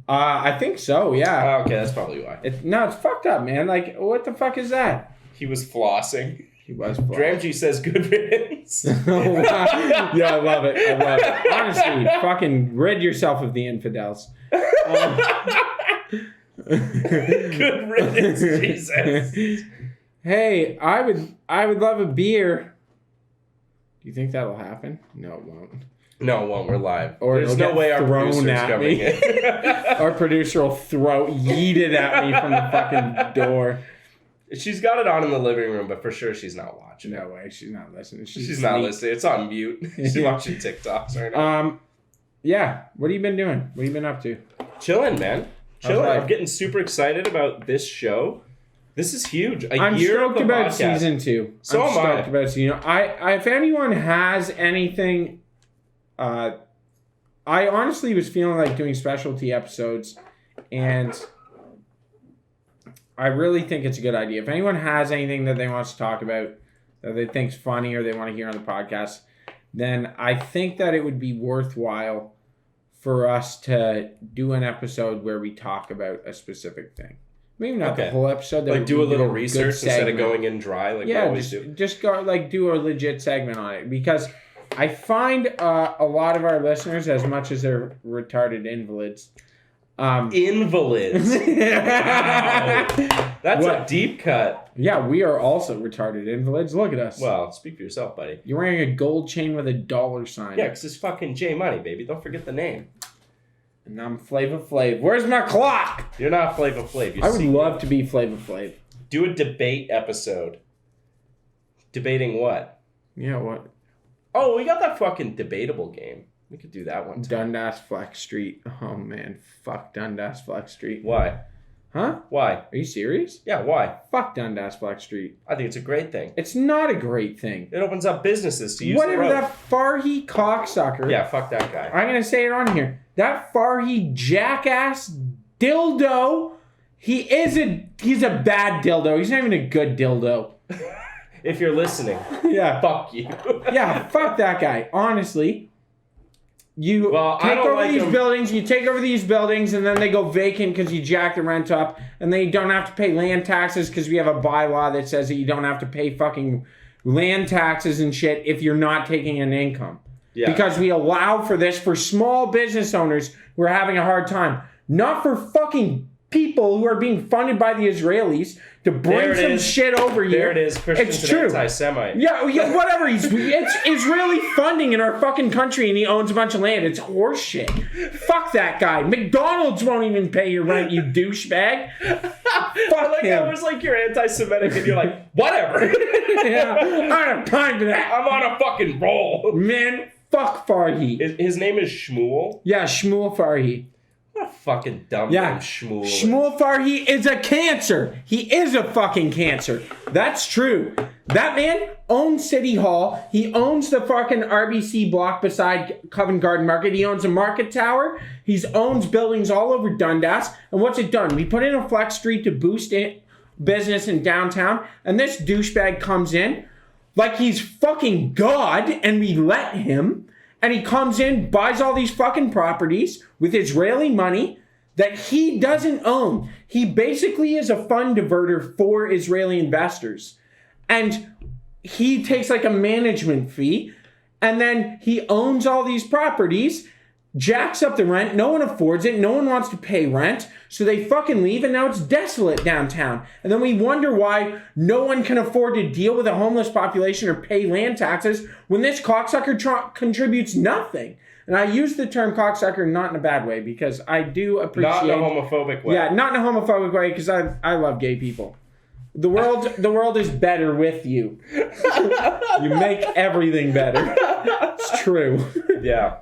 I think so, yeah. Oh, okay, that's probably why. It's fucked up, man. Like, what the fuck is that? He was flossing. He was. Dramji says good riddance. Yeah, I love it. Honestly, fucking rid yourself of the infidels. Good riddance, Jesus. Hey, I would love a beer. Do you think that'll happen? No, it won't. No, it won't. We're live. Or there's no way our producer's coming in. Our producer will yeet it at me from the fucking door. She's got it on in the living room, but for sure she's not watching. No way, she's not listening. She's not listening. It's on mute. She's watching TikToks right now. Yeah. What have you been doing? What have you been up to? Chilling, man. Chilling. life? I'm getting super excited about this show. This is huge. I'm stoked about season 2. So I'm am I. stoked about season. I if anyone has anything, I honestly was feeling like doing specialty episodes, and I really think it's a good idea. If anyone has anything that they want to talk about, that they think's funny or they want to hear on the podcast, then I think that it would be worthwhile for us to do an episode where we talk about a specific thing. Maybe not the whole episode. Like do a little research instead of going in dry like we always do. Just go do a legit segment on it, because I find a lot of our listeners, as much as they're retarded invalids. Invalids. Wow. That's a deep cut. Yeah, we are also retarded invalids. Look at us. Well, speak for yourself, buddy. You're wearing a gold chain with a dollar sign. Yeah, because it's fucking J Money, baby. Don't forget the name. And I'm Flava Flav. Where's my clock? You're not Flava Flav. I would love to be Flava Flav. Do a debate episode. Debating what? Yeah, what? Oh, we got that fucking debatable game. We could do that one. Dundas Flex Street. Oh, man. Fuck Dundas Flex Street. Why? Huh? Why? Are you serious? Yeah, why? Fuck Dundas Flex Street. I think it's a great thing. It's not a great thing. It opens up businesses to use Whatever the road. that Farhi cocksucker. Yeah, fuck that guy. I'm going to say it on here. That Farhi jackass dildo, he's a bad dildo. He's not even a good dildo. If you're listening, Yeah. fuck you. Yeah, fuck that guy. Honestly. You take over these buildings, and then they go vacant because you jack the rent up, and then you don't have to pay land taxes because we have a bylaw that says that you don't have to pay fucking land taxes and shit if you're not taking an income. Yeah. Because we allow for this for small business owners who are having a hard time, not for fucking people who are being funded by the Israelis to bring some shit over here. There it is. Christian's an anti-Semite. Yeah, whatever. It's Israeli funding in our fucking country, and he owns a bunch of land. It's horseshit. Fuck that guy. McDonald's won't even pay your rent, you douchebag. Fuck him. That was like you're anti-Semitic, and you're like, whatever. Yeah, I don't have time for that. I'm on a fucking roll. Man, fuck Farhi. His name is Shmuel. Yeah, Shmuel Farhi. What a fucking dumb name Shmuel is. Shmuel Farhi is a cancer. He is a fucking cancer. That's true. That man owns City Hall. He owns the fucking RBC block beside Covent Garden Market. He owns a market tower. He owns buildings all over Dundas. And what's it done? We put in a flex street to boost business in downtown. And this douchebag comes in like he's fucking God, and we let him. And he comes in, buys all these fucking properties with Israeli money that he doesn't own. He basically is a fund diverter for Israeli investors. And he takes like a management fee, and then he owns all these properties, jacks up the rent. No one affords it. No one wants to pay rent. So they fucking leave, and now it's desolate downtown. And then we wonder why no one can afford to deal with a homeless population or pay land taxes when this cocksucker contributes nothing. And I use the term cocksucker not in a bad way because I do appreciate... Not in a homophobic way. Yeah, not in a homophobic way because I love gay people. The world is better with you. You make everything better. It's true. Yeah.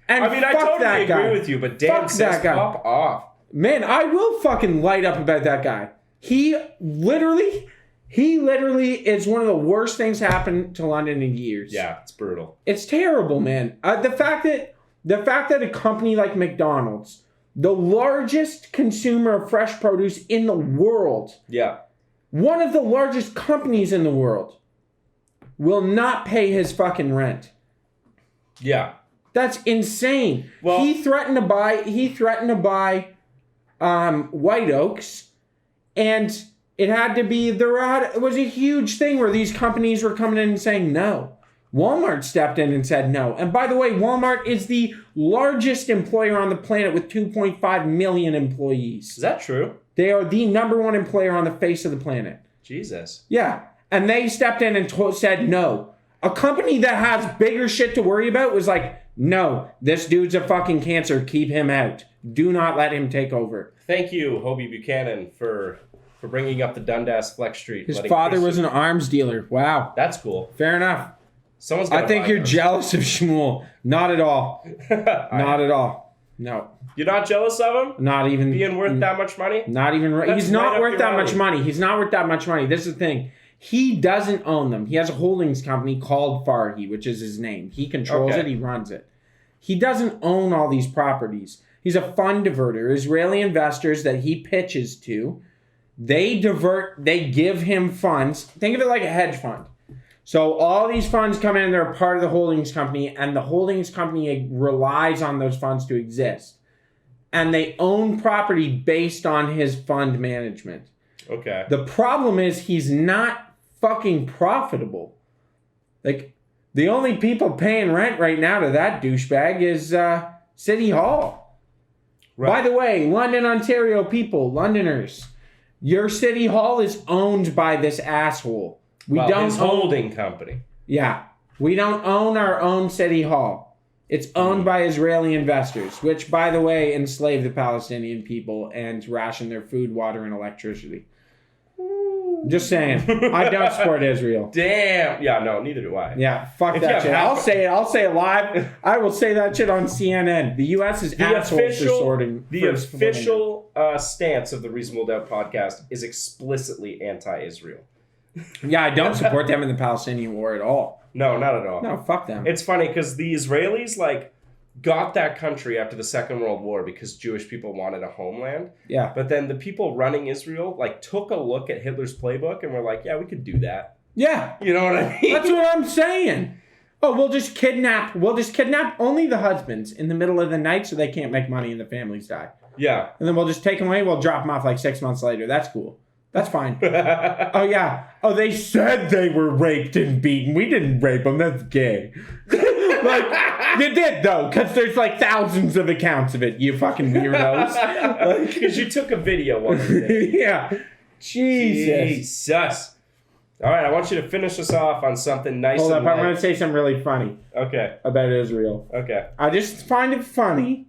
And I mean, I totally agree with you, but damn, sis, pop off. Man, I will fucking light up about that guy. He literally is one of the worst things happened to London in years. Yeah, it's brutal. It's terrible, man. The fact that a company like McDonald's, the largest consumer of fresh produce in the world, yeah, one of the largest companies in the world, will not pay his fucking rent. Yeah. That's insane. Well, he threatened to buy White Oaks, and it had to be it was a huge thing where these companies were coming in and saying no. Walmart stepped in and said no. And by the way, Walmart is the largest employer on the planet with 2.5 million employees. Is that true? They are the number one employer on the face of the planet. Jesus. Yeah. And they stepped in and said no. A company that has bigger shit to worry about was like, no, this dude's a fucking cancer. Keep him out. Do not let him take over. Thank you, Hobie Buchanan, for bringing up the Dundas Flex Street. His father was an arms dealer. Wow. That's cool. Fair enough. I think you're jealous of Shmuel. Not at all. Not at all. No. You're not jealous of him? Not even. Being worth that much money? Not even. He's not worth that much money. He's not worth that much money. This is the thing. He doesn't own them. He has a holdings company called Farhi, which is his name. He controls it. He runs it. He doesn't own all these properties. He's a fund diverter. Israeli investors that he pitches to, they give him funds. Think of it like a hedge fund. So all these funds come in, they're part of the holdings company, and the holdings company relies on those funds to exist. And they own property based on his fund management. Okay. The problem is he's not fucking profitable. Like, the only people paying rent right now to that douchebag is City Hall. Right. By the way, London, Ontario people, Londoners, your City Hall is owned by this asshole. His holding company. Yeah. We don't own our own City Hall. It's owned by Israeli investors, which, by the way, enslave the Palestinian people and ration their food, water, and electricity. Just saying. I don't support Israel. Damn. Yeah, no, neither do I. Yeah, fuck that shit. I'll say it live. I will say that shit on CNN. The U.S. is assholes for sorting. The official stance of the Reasonable Doubt podcast is explicitly anti-Israel. Yeah, I don't support them in the Palestinian war at all. No, not at all. No, fuck them. It's funny because the Israelis, got that country after the Second World War because Jewish people wanted a homeland. Yeah. But then the people running Israel, took a look at Hitler's playbook and were like, yeah, we could do that. Yeah. You know what I mean? That's what I'm saying. Oh, we'll just kidnap only the husbands in the middle of the night so they can't make money and the families die. Yeah. And then we'll just take them away. We'll drop them off 6 months later. That's cool. That's fine. Oh, yeah. Oh, they said they were raped and beaten. We didn't rape them. That's gay. You did, though, because there's thousands of accounts of it, you fucking weirdos. Because you took a video one day. Yeah. Jesus. All right, I want you to finish us off on something nice. Hold up, I'm going to say something really funny. Okay. About Israel. Okay. I just find it funny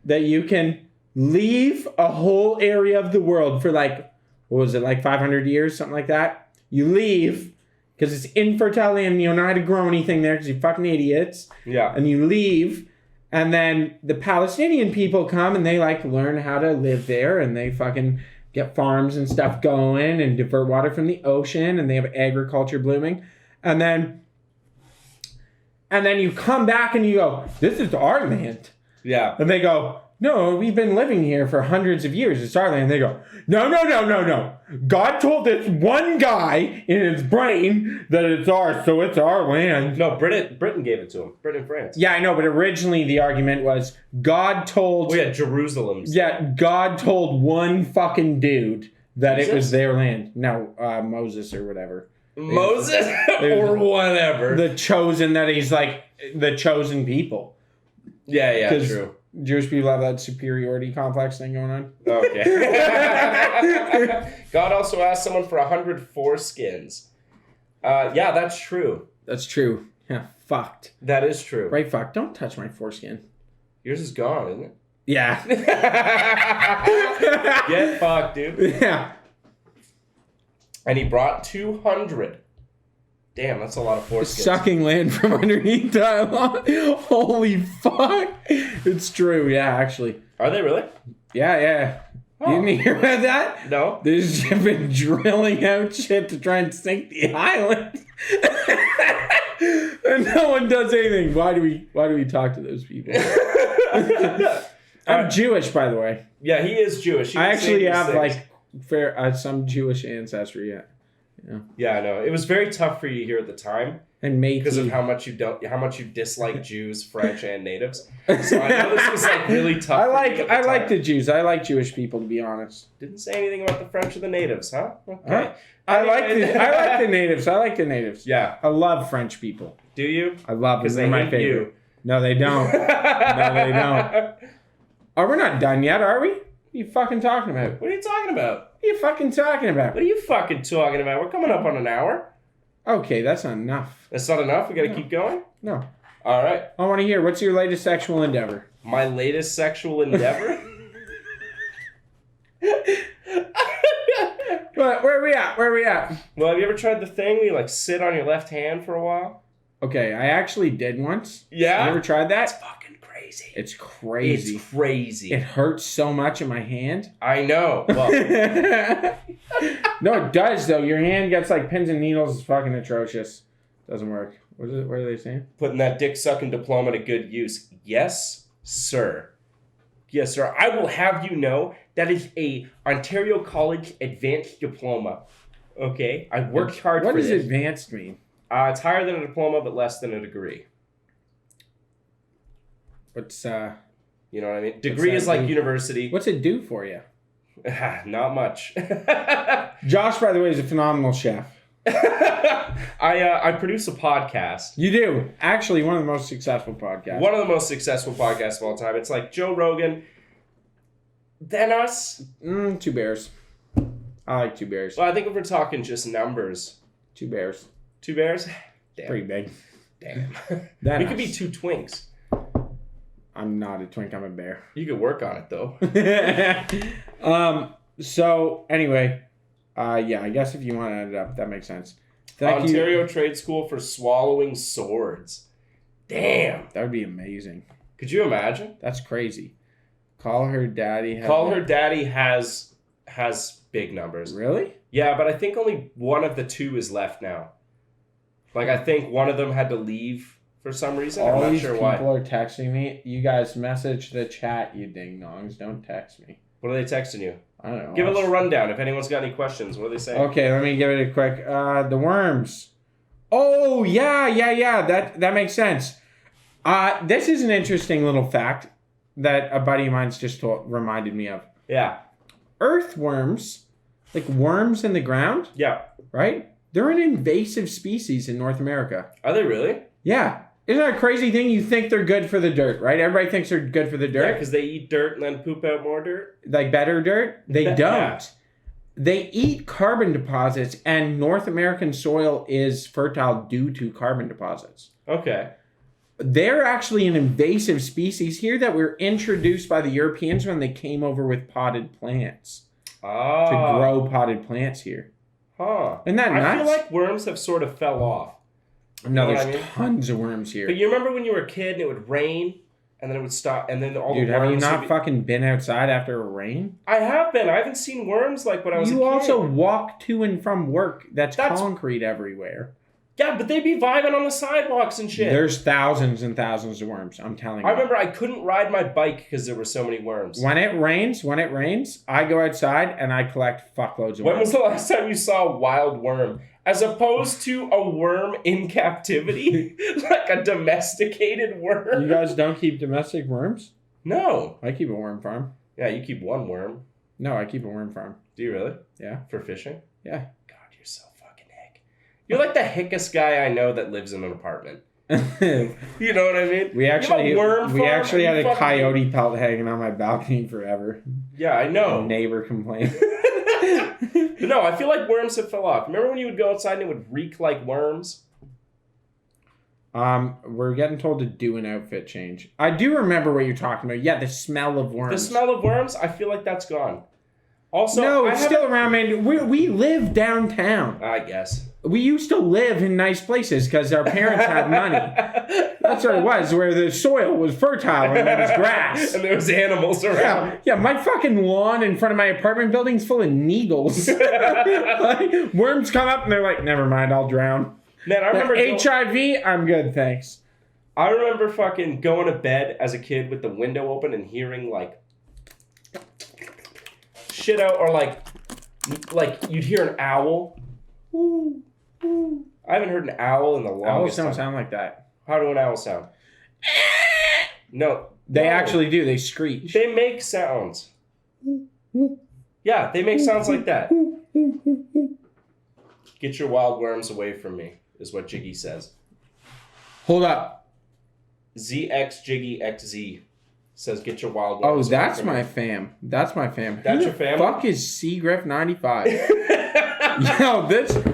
that you can leave a whole area of the world for 500 years, something like that. You leave because it's infertile and you don't know how to grow anything there because you fucking idiots. Yeah. And you leave, and then the Palestinian people come and they learn how to live there, and they fucking get farms and stuff going and divert water from the ocean, and they have agriculture blooming. And then you come back and you go, this is our land. Yeah. And they go, no, we've been living here for hundreds of years. It's our land. They go, no. God told this one guy in his brain that it's ours, so it's our land. No, Britain gave it to him. Britain and France. Yeah, I know, but originally the argument was God told... Jerusalem. Yeah, God told one fucking dude that it was their land. No, Moses or whatever. Moses? Or whatever. The chosen, that he's the chosen people. Yeah, true. Jewish people have that superiority complex thing going on. Okay. God also asked someone for 100 foreskins. Yeah, that's true. That's true. Yeah, fucked. That is true. Right, fucked. Don't touch my foreskin. Yours is gone, isn't it? Yeah. Get fucked, dude. Yeah. And he brought 200. Damn, that's a lot of foreskins. Sucking land from underneath dialogue. Holy fuck. It's true, yeah, actually. Are they really? Yeah. Oh. You didn't hear about that? No. They've just been drilling out shit to try and sink the island. And no one does anything. Why do we talk to those people? I'm Jewish, by the way. Yeah, he is Jewish. I actually have some Jewish ancestry. Yeah, I know. It was very tough for you here at the time And because of how much you dislike Jews, French, and natives. So I know this was like really tough. I for like you at the I like time. the Jews. I like Jewish people, to be honest. Didn't say anything about the French or the natives, huh? Okay. Huh? I like the natives. I like the natives. Yeah. I love French people. Do you? I love them. Because They're they my hate favorite. you. No, they don't. No, they don't. Oh, we're not done yet, are we? What are you fucking talking about? What are you talking about? What are you fucking talking about? What are you fucking talking about? We're coming up on an hour. Okay, that's not enough. That's not enough? We gotta keep going? No. All right. I want to hear, what's your latest sexual endeavor? My latest sexual endeavor? But where are we at? Well, have you ever tried the thing where you like sit on your left hand for a while? Okay, I actually did once. Yeah? You ever tried That's that? fucking crazy. It's crazy. It's crazy. It hurts so much in my hand. I know. Well, No, it does though. Your hand gets like pins and needles. It's fucking atrocious. Doesn't work. What are they saying? putting that dick sucking diploma to good use. Yes, sir. Yes, sir. I will have you know that is a Ontario College Advanced Diploma. Okay? I worked hard What for does this. advanced mean? It's higher than a diploma, but less than a degree. What's You know what I mean? Degree is like university. What's it do for you? Not much. Josh, by the way, is a phenomenal chef. I produce a podcast. You do. Actually, one of the most successful podcasts. One of the most successful podcasts of all time. It's like Joe Rogan, then us. Two bears. I like two bears. Well, I think if we're talking just numbers, Two bears. 2 bears? Damn. Pretty big. Damn. Then We could be us. 2 twinks. I'm not a twink. I'm a bear. You could work on it, though. So anyway, yeah, I guess if you want to end it up, that makes sense. Thank Ontario you. Trade School for swallowing swords. Damn. That would be amazing. Could you imagine? That's crazy. Call her daddy. Call Her Daddy has big numbers. Really? Yeah, but I think only one of the 2 is left now. Like, I think one of them had to leave for some reason. All I'm not these sure people why. are texting me. You guys message the chat, you ding dongs. Don't text me. What are they texting you? I don't know. Give a little rundown if anyone's got any questions. What are they saying? Okay, let me give it a quick. The worms. Oh yeah. That makes sense. This is an interesting little fact that a buddy of mine's just reminded me of. Yeah. Earthworms, like worms in the ground, Yeah. right? They're an invasive species in North America. Are they really? Yeah. Isn't that a crazy thing? You think they're good for the dirt, right? Everybody thinks they're good for the Yeah, dirt. because they eat dirt and then poop out more dirt. Like better dirt? They Yeah. don't. They eat carbon deposits, and North American soil is fertile due to carbon deposits. Okay. They're actually an invasive species here that were introduced by the Europeans when they came over with potted plants Oh. to grow potted plants here. Huh. Isn't that I nuts? feel like worms have sort of fell off. No, You know there's what I mean? tons of worms here. But you remember when you were a kid and it would rain and then it would stop and then all Dude, the have worms you would not be... fucking been outside after a rain? I have been. I haven't seen worms like when I was a kid. You also walk to and from work. That's That's- concrete everywhere. Yeah, but they'd be vibing on the sidewalks and shit. There's thousands and thousands of worms. I'm telling you. I remember I couldn't ride my bike because there were so many worms. When it rains, I go outside and I collect fuckloads of When worms. was the last time you saw a wild worm? As opposed to a worm in captivity? Like a domesticated worm? You guys don't keep domestic worms? No. I keep a worm farm. Yeah, you keep one worm. No, I keep a worm farm. Do you really? Yeah. For fishing? Yeah. God, you're so fucking hick. You're like the hickest guy I know that lives in an apartment. You know what I mean? we You have a actually worm we farm actually and had you a fucking- coyote pelt hanging on my balcony forever. Yeah, I A know. neighbor complained. But no, I feel like worms have fell off. Remember when you would go outside and it would reek like worms? We're getting told to do an outfit change. I do remember what you're talking about. Yeah, the smell of worms. The smell of worms, I feel like that's gone. Also, no, it's still around, man. We live downtown. I guess. We used to live in nice places because our parents had money. That's what it was, where the soil was fertile and there was grass. And there was animals around. Yeah, my fucking lawn in front of my apartment building's full of needles. Like, worms come up and they're like, never mind, I'll drown. Man, I remember... HIV, I'm good, thanks. I remember fucking going to bed as a kid with the window open and hearing, like, shit out, or, like you'd hear an owl. Ooh, ooh. I haven't heard an owl in the longest time. Owls don't sound like that. How do an owl sound? No. They actually do. They screech. They make sounds. Yeah, they make sounds like that. Get your wild worms away from me, is what Jiggy says. Hold up. ZX Jiggy XZ says get your wild Oh, worms away that's from my me. fam. That's my fam. That's Who your the family? fuck is Seagriff95? Yo,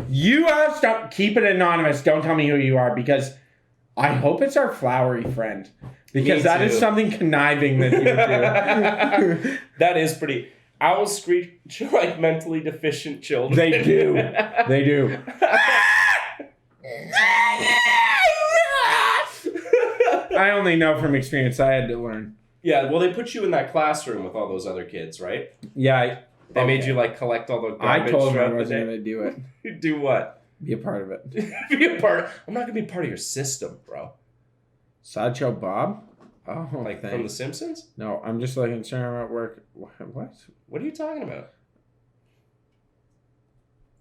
you stop. Keep it anonymous. Don't tell me who you are, because I hope it's our flowery friend. Because that is something conniving that you do. That is pretty. Owls screech like mentally deficient children. They do. They do. I only know from experience. I had to learn. Yeah, well, they put you in that classroom with all those other kids, right? Yeah. They made you, like, collect all the I garbage. told them I throughout the wasn't day. going to do it. Do what? Be a part of it. Be a part. I'm not gonna be part of your system, bro. Sideshow Bob? Oh, Like thanks. from The Simpsons? No, I'm just like concerned about work. What? What are you talking about?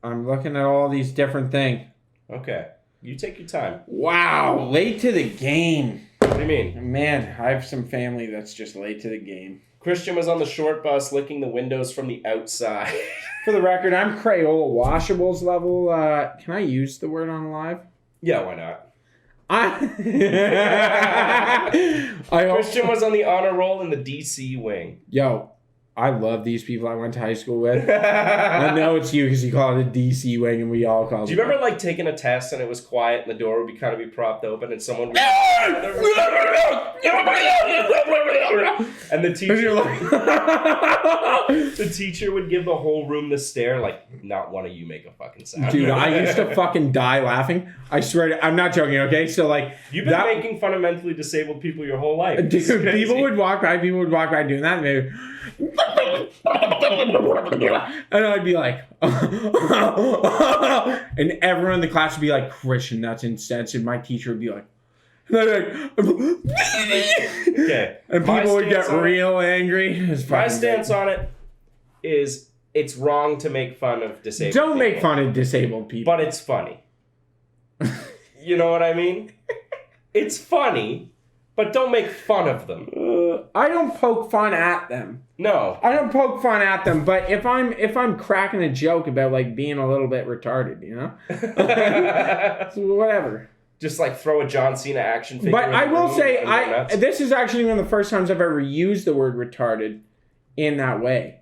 I'm looking at all these different things. Okay, you take your time. Wow, late to the game. What do you mean? Man, I have some family that's just late to the game. Christian was on the short bus licking the windows from the outside. For the record, I'm Crayola Washables level. Can I use the word on live? Yeah, why not? Christian was on the honor roll in the DC wing. Yo, I love these people I went to high school with. I know it's you because you call it a DC wing and we all call it. Do you remember like taking a test and it was quiet and the door would be propped open and someone would... and the teacher would give the whole room the stare like not one of you make a fucking sound. Dude, I used to fucking die laughing. I swear to, I'm not joking, okay? So like you've been making fun of mentally disabled people your whole life. Dude, people would walk by doing that and they and I'd be like and everyone in the class would be like, Christian, that's insensitive. My teacher would be like, and okay. And people would get real angry. My stance on it is it's wrong to make fun of disabled people. Don't make fun of disabled people. But it's funny. You know what I mean? It's funny, but don't make fun of them. I don't poke fun at them. No. I don't poke fun at them, but if I'm cracking a joke about like being a little bit retarded, you know? So whatever. Just like throw a John Cena action figure. But I will say, nuts. this is actually one of the first times I've ever used the word retarded in that way.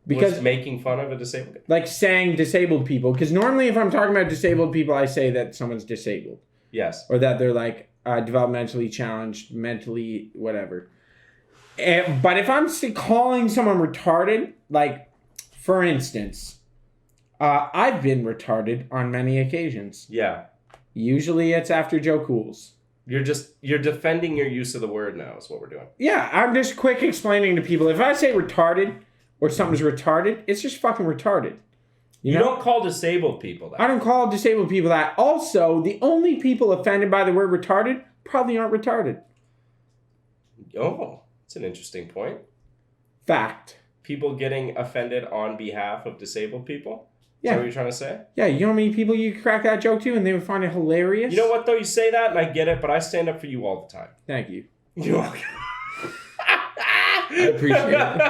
Because was making fun of a disabled guy? Like saying disabled people. Because normally if I'm talking about disabled people, I say that someone's disabled. Yes. Or that they're like developmentally challenged, mentally, whatever. But if I'm calling someone retarded, like, for instance, I've been retarded on many occasions. Yeah. Usually it's after Joe Cools. You're defending your use of the word now is what we're doing. Yeah, I'm just quick explaining to people. If I say retarded or something's retarded, it's just fucking retarded. You know? Don't call disabled people that. I don't call disabled people that. Also, the only people offended by the word retarded probably aren't retarded. Oh, that's an interesting point. Fact. People getting offended on behalf of disabled people? Yeah. Is that what you're trying to say? Yeah, you know how many people you could crack that joke to and they would find it hilarious? You know what, though? You say that, and I get it, but I stand up for you all the time. Thank you. You're welcome. I appreciate it.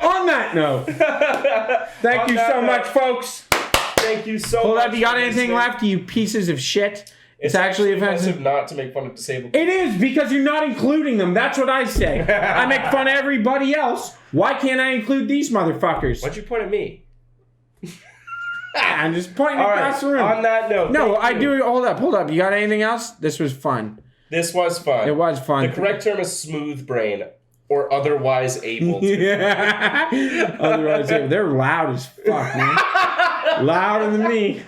On that note, thank you so much, folks. Thank you so Hold much. up, you got anything left, you pieces of shit? It's actually offensive not to make fun of disabled people. It is, because you're not including them. That's what I say. I make fun of everybody else. Why can't I include these motherfuckers? Why'd you point at me? I'm just pointing All across right. the room. On that note, No, thank I you. do. Hold up. You got anything else? This was fun. This was fun. It was fun. The correct term is smooth brain or otherwise able to. Yeah. Otherwise, they're loud as fuck, man. Louder than me.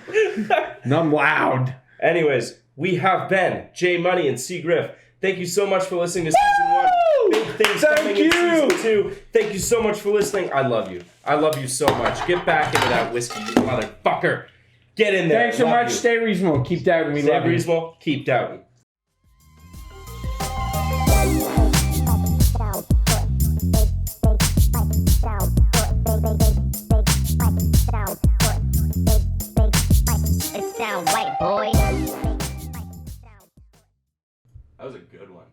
And I'm loud. Anyways, we have been J Money and C Griff. Thank you so much for listening to season 1. Big things coming in season 2. Thank you so much for listening. I love you. I love you so much. Get back into that whiskey, you motherfucker. Get in there. Thanks so Love much. you. Stay reasonable. Keep doubting. We Stay love you. reasonable. Keep doubting. It's down white, boy. That was a good one.